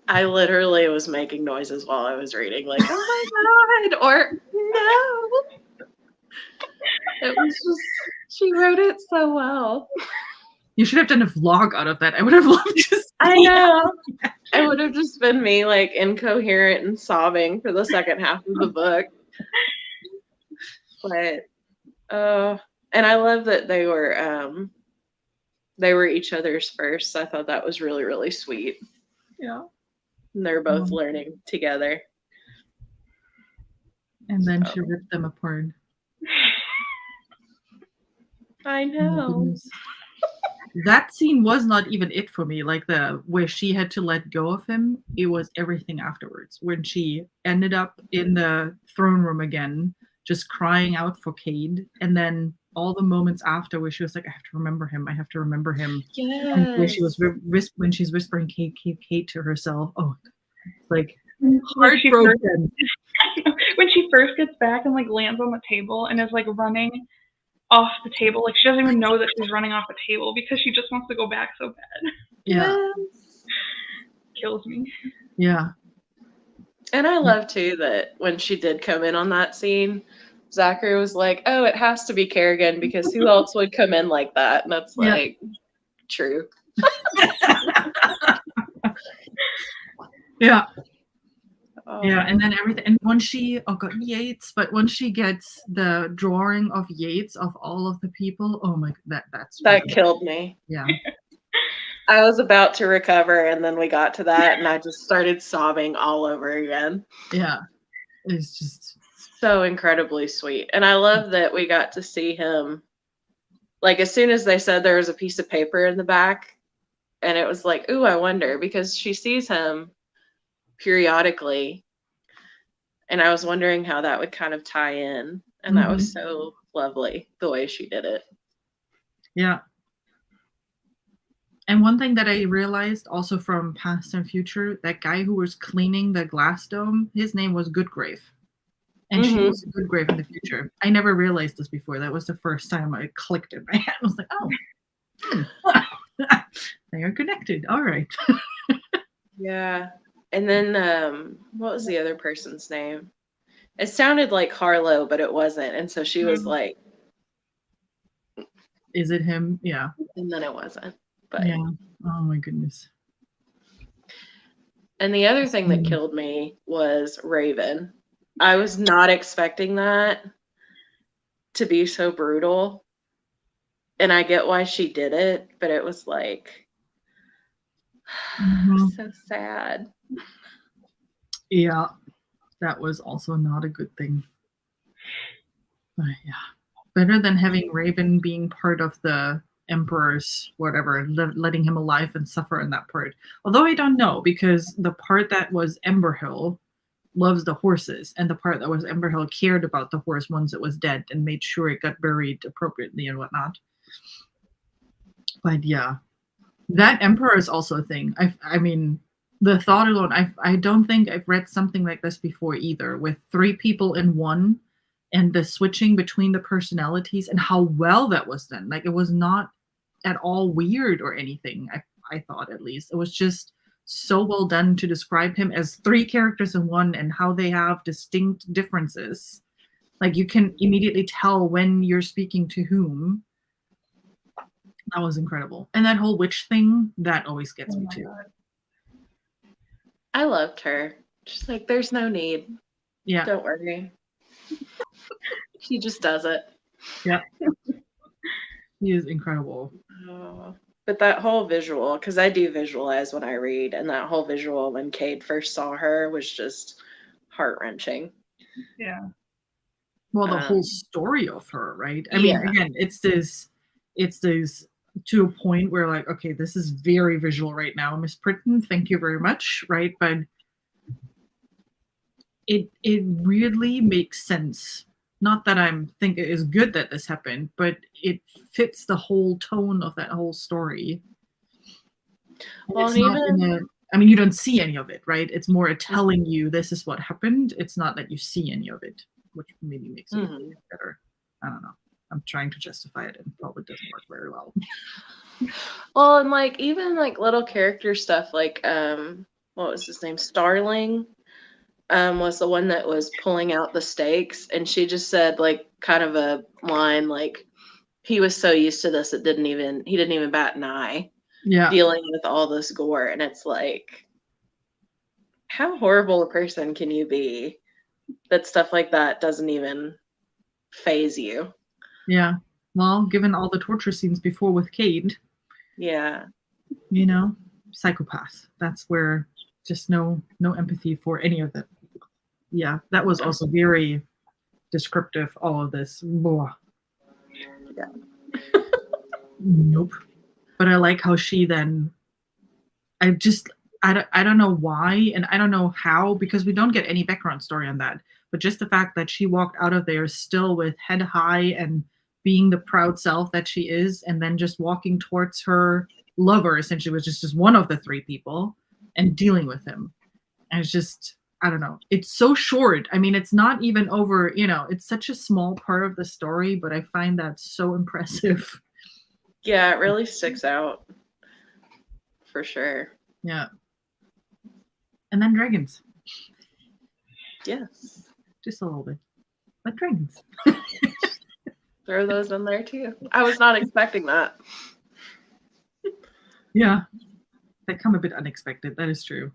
I literally was making noises while I was reading, like, oh my God, or no. It was just, she wrote it so well. You should have done a vlog out of that. I would have loved to see. I know. It would have just been me like incoherent and sobbing for the second half of the book. But and I love that they were each other's first. I thought that was really, really sweet. Yeah. And they're both learning together. And then she ripped them apart. I Oh my know. goodness. That scene was not even it for me. Like where she had to let go of him, it was everything afterwards. When she ended up in the throne room again, just crying out for Cade, and then all the moments after where she was like, "I have to remember him. I have to remember him." And where she was Yes. when she's whispering "Cade, Cade, Cade" to herself. Oh, like Like she first, heartbroken. when she first gets back and like lands on the table and is like running off the table, like she doesn't even know that she's running off the table because she just wants to go back so bad. Yeah, Yes. Kills me. yeah, And I love too that when she did come in on that scene, Zachary was like, "Oh, it has to be Kerrigan because who else would come in like that?" And that's Yeah. like true. yeah. Oh, Yeah, and then everything, and once she, oh god, Yates, but once she gets the drawing of Yates of all of the people, oh my, that's that really, killed me. yeah, I was about to recover, and then we got to that, and I just started sobbing all over again. yeah, it's just, So incredibly sweet. And I love that we got to see him. Like, as soon as they said there was a piece of paper in the back, and it was like, ooh, I wonder, because she sees him periodically. And I was wondering how that would kind of tie in. And that was so lovely, the way she did it. yeah. And one thing that I realized also from Past and Future, that guy who was cleaning the glass dome, his name was Goodgrave. And she was Goodgrave in the future. I never realized this before. That was the first time I clicked in my head. I was like, oh, they are connected. All right. Yeah. And then what was the other person's name? It sounded like Harlow, but it wasn't. And so she was like, Is it him? Yeah. and then it wasn't. But Yeah. Oh my goodness. and the other thing that killed me was Raven. I was not expecting that to be so brutal. And I get why she did it, but it was like so sad. Yeah. That was also not a good thing. But yeah. Better than having Raven being part of the Emperor's whatever, letting him alive and suffer in that part. Although I don't know, because the part that was Emberhill loves the horses, and the part that was Emberhill cared about the horse once it was dead and made sure it got buried appropriately and whatnot. But yeah, that Emperor is also a thing. I mean, the thought alone, I don't think I've read something like this before either, with 3 people in one, and the switching between the personalities and how well that was done. Like, it was not at all weird or anything. I thought, at least it was just so well done to describe him as 3 characters in one and how they have distinct differences. Like, you can immediately tell when you're speaking to whom. That was incredible. And that whole witch thing, that always gets me too. God. I loved her. She's like, there's no need. Yeah. Don't worry. She just does it. Yeah. He is incredible. Oh, but that whole visual, because I do visualize when I read, and that whole visual when Cade first saw her was just heart-wrenching. Yeah. Well, the whole story of her, right? I Yeah. mean, again, it's this to a point where, like, okay, this is very visual right now, Miss Britain, thank you very much, right? But it really makes sense. Not that I'm think it is good that this happened, but it fits the whole tone of that whole story. And Well, it's and not in a, I mean, you don't see any of it, right? It's more a telling you this is what happened. It's not that you see any of it, which maybe makes it better. I don't know. I'm trying to justify it, and probably doesn't work very well. Well, and like even like little character stuff, like what was his name? Starling was the one that was pulling out the stakes, and she just said like kind of a line like he was so used to this he didn't even bat an eye. Yeah. Dealing with all this gore, and it's like, how horrible a person can you be that stuff like that doesn't even phase you? Yeah. Well, given all the torture scenes before with Cade, Yeah. you know, psychopath. That's where just no empathy for any of it. Yeah, that was also very descriptive, all of this. Blah. Yeah. Nope. But I like how she then, I don't know why, and I don't know how, because we don't get any background story on that. But just the fact that she walked out of there still with head high and being the proud self that she is, and then just walking towards her lover, essentially, was just one of the three people, and dealing with him. And it's just, I don't know. It's so short. I mean, it's not even over, it's such a small part of the story, but I find that so impressive. Yeah, it really sticks out. For sure. Yeah. And then dragons. Yes. Just a little bit. But dragons. Throw those in there too. I was not expecting that. Yeah. They come a bit unexpected. That is true.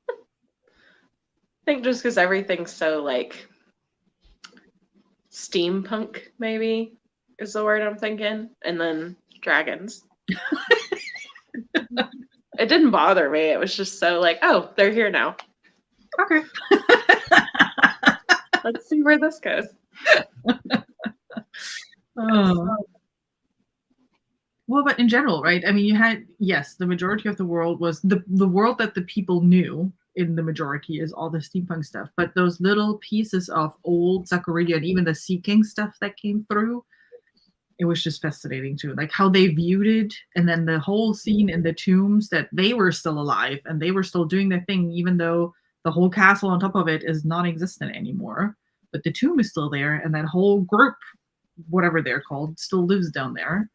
I think just because everything's so like steampunk, maybe is the word I'm thinking. And then dragons. It didn't bother me. It was just so like, oh, they're here now. Okay. Let's see where this goes. Oh. Well, but in general, right? I mean, you had, yes, the majority of the world was the world that the people knew in the majority is all the steampunk stuff. But those little pieces of old Zacharia and even the Sea King stuff that came through, it was just fascinating too. Like how they viewed it, and then the whole scene in the tombs that they were still alive and they were still doing their thing, even though the whole castle on top of it is non-existent anymore. But the tomb is still there, and that whole group, whatever they're called, still lives down there.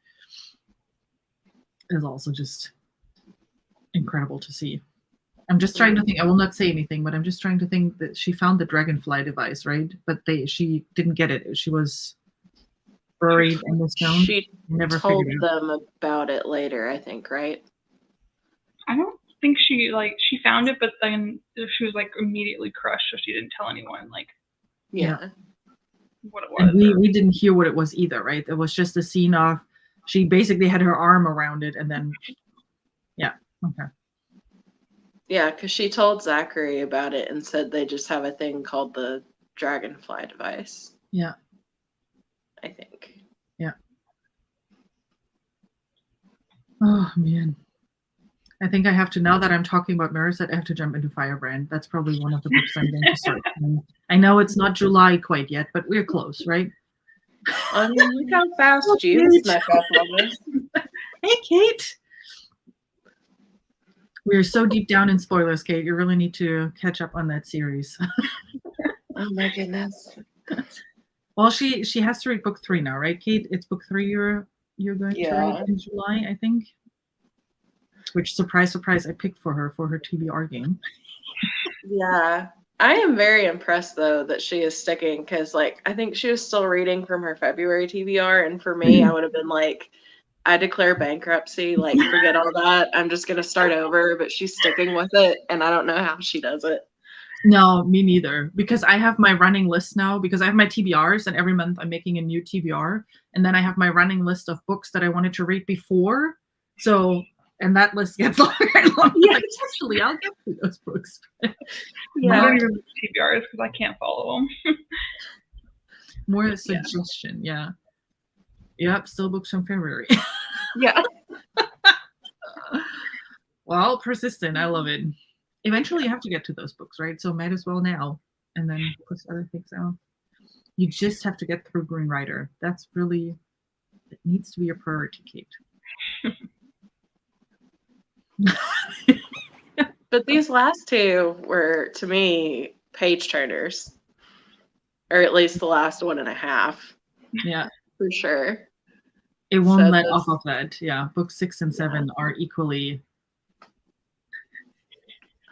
Is also just incredible to see. I'm just trying to think. I will not say anything, but I'm just trying to think that she found the dragonfly device, right? But she didn't get it. She was buried in the stone. She never told figured it out. them about it later, I think, right? I don't think she found it, but then she was like immediately crushed, so she didn't tell anyone Yeah. what it was. And we didn't hear what it was either, right? It was just a scene of she basically had her arm around it, and then okay. Yeah, because she told Zachary about it and said they just have a thing called the dragonfly device. Yeah. I think. Yeah. Oh man. I think I have to, now that I'm talking about Mirror Sight, I have to jump into Firebrand. That's probably one of the books I'm going to start. I know it's not July quite yet, but we're close, right? I mean, look how fast you snuck up on this. Hey, Kate. We're so deep down in spoilers, Kate. You really need to catch up on that series. Oh my goodness. Well, she has to read book 3 now, right, Kate? It's book 3 you're going to read in July, I think. Which, surprise, surprise, I picked for her TBR game. Yeah. I am very impressed, though, that she is sticking, because, I think she was still reading from her February TBR, and for me, I would have been like, I declare bankruptcy, forget all that. I'm just going to start over, but she's sticking with it, and I don't know how she does it. No, me neither, because I have my running list now, because I have my TBRs, and every month I'm making a new TBR, and then I have my running list of books that I wanted to read before, and that list gets longer and longer. Yeah. Actually, I'll get through those books. Yeah, I don't even read TBRs because I can't follow them. More a suggestion, yeah. Yep, still books from February. Yeah. Well, persistent. I love it. Eventually, you have to get to those books, right? So might as well now, and then push other things out. You just have to get through Green Rider. That's really, it needs to be a priority, Kate. But these last two were, to me, page turners, or at least the last 1.5. Yeah, for sure. It won't let off of that. Yeah, books 6 and 7 are equally.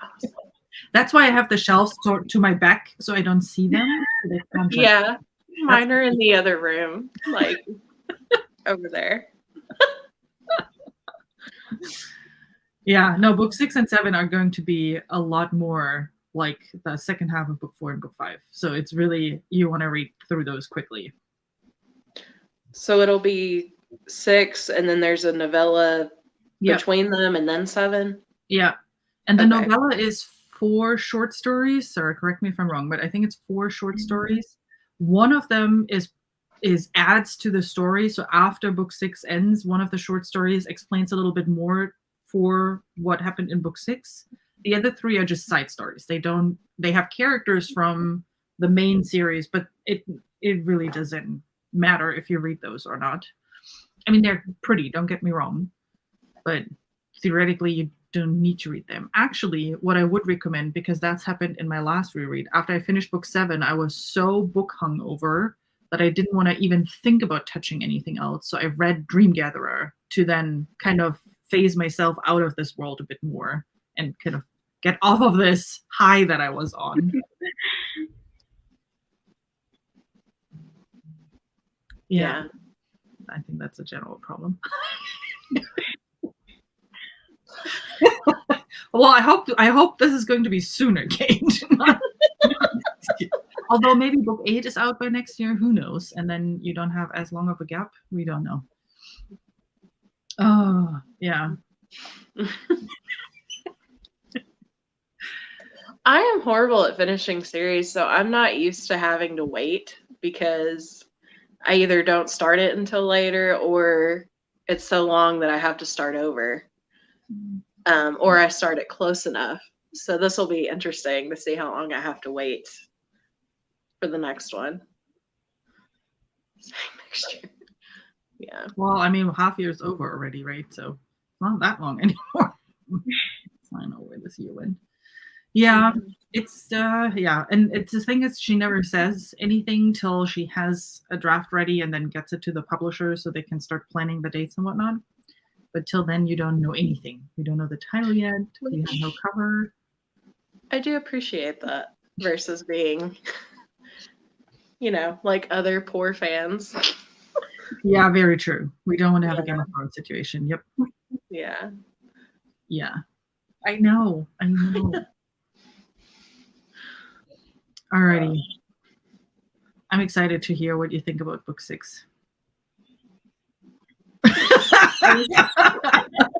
Awesome. That's why I have the shelves to my back so I don't see them. Yeah, mine are in the other room, over there. Yeah, no, book 6 and 7 are going to be a lot more like the second half of book 4 and book 5. So it's really, you want to read through those quickly. So it'll be 6, and then there's a novella between them, and then 7? Yeah. And the novella is 4 short stories. Sarah, correct me if I'm wrong, but I think it's 4 short stories. One of them is adds to the story. So after book 6 ends, one of the short stories explains a little bit more for what happened in book 6. The other 3 are just side stories. They have characters from the main series, but it really doesn't matter if you read those or not. I mean, they're pretty, don't get me wrong, but theoretically you don't need to read them. Actually, what I would recommend, because that's happened in my last reread, after I finished book 7, I was so book hungover that I didn't want to even think about touching anything else. So I read Dream Gatherer to then kind of phase myself out of this world a bit more and kind of get off of this high that I was on. Yeah. I think that's a general problem. Well, I hope this is going to be sooner, Kate. Although maybe book 8 is out by next year, who knows? And then you don't have as long of a gap. We don't know. Oh, yeah. I am horrible at finishing series, so I'm not used to having to wait because I either don't start it until later or it's so long that I have to start over. Or I start it close enough. So this will be interesting to see how long I have to wait for the next one. Next year. Yeah. Well, I mean, half year's over already, right? So it's not that long anymore. I know where this year went. Yeah, it's yeah, and it's the thing is she never says anything till she has a draft ready and then gets it to the publisher so they can start planning the dates and whatnot. But till then, you don't know anything. We don't know the title yet. We have no cover. I do appreciate that versus being, like other poor fans. Yeah, very true. We don't want to have a Game of Thrones situation. Yep. Yeah. Yeah. I know. Alrighty. I'm excited to hear what you think about book 6.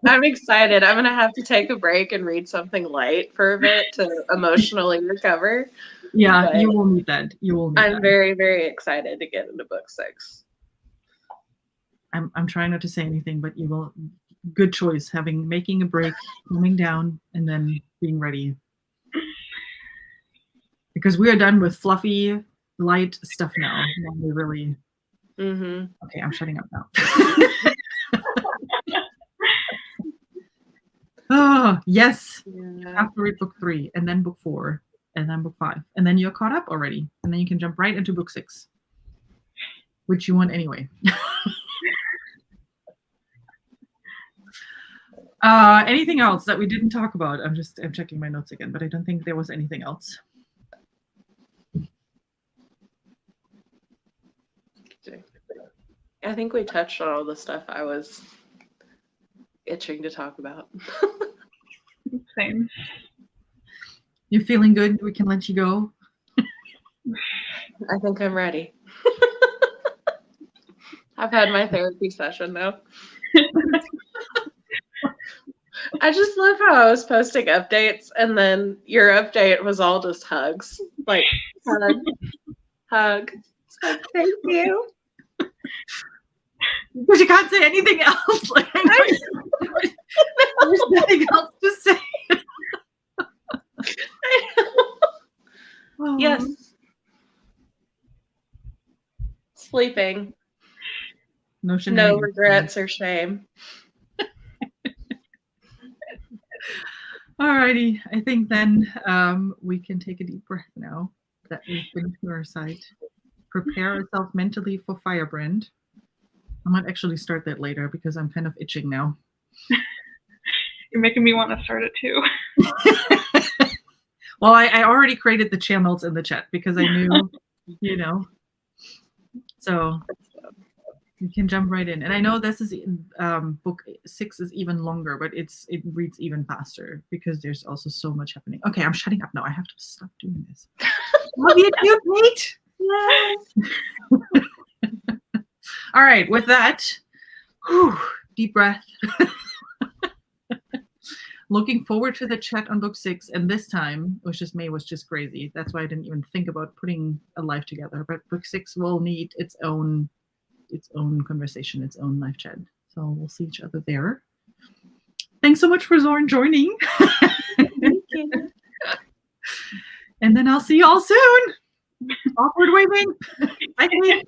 I'm excited. I'm going to have to take a break and read something light for a bit to emotionally recover. Yeah, you will need that. I'm very, very excited to get into book 6. I'm trying not to say anything, but you will. Good choice, making a break, coming down, and then being ready. Because we are done with fluffy, light stuff now. Now we really. Mm-hmm. Okay, I'm shutting up now. Oh, yes. Yeah. You have to read book 3, and then book 4, and then book 5. And then you're caught up already. And then you can jump right into book 6. Which you want anyway. Anything else that we didn't talk about? I'm checking my notes again, but I don't think there was anything else. I think we touched on all the stuff I was itching to talk about. Same. You feeling good? We can let you go. I think I'm ready. I've had my therapy session now. I just love how I was posting updates and then your update was all just hugs. Like, hug. It's like, thank you. Because you can't say anything else. Like, there's nothing else to say. Oh. Yes. Sleeping. No regrets or shame. Alrighty, I think then we can take a deep breath now that we've been to our site. Prepare ourselves mentally for Firebrand. I might actually start that later because I'm kind of itching now. You're making me want to start it too. Well, I already created the channels in the chat because I knew, so you can jump right in. And I know this is book 6 is even longer, but it reads even faster because there's also so much happening. Okay, I'm shutting up now. I have to stop doing this. Love you too, Kate. Yes. All right, with that, deep breath. Looking forward to the chat on book 6. And this time, May was just crazy. That's why I didn't even think about putting a live together. But book 6 will need its own conversation, its own live chat. So we'll see each other there. Thanks so much for Zorn joining. Thank you. And then I'll see you all soon. Awkward waving. Bye.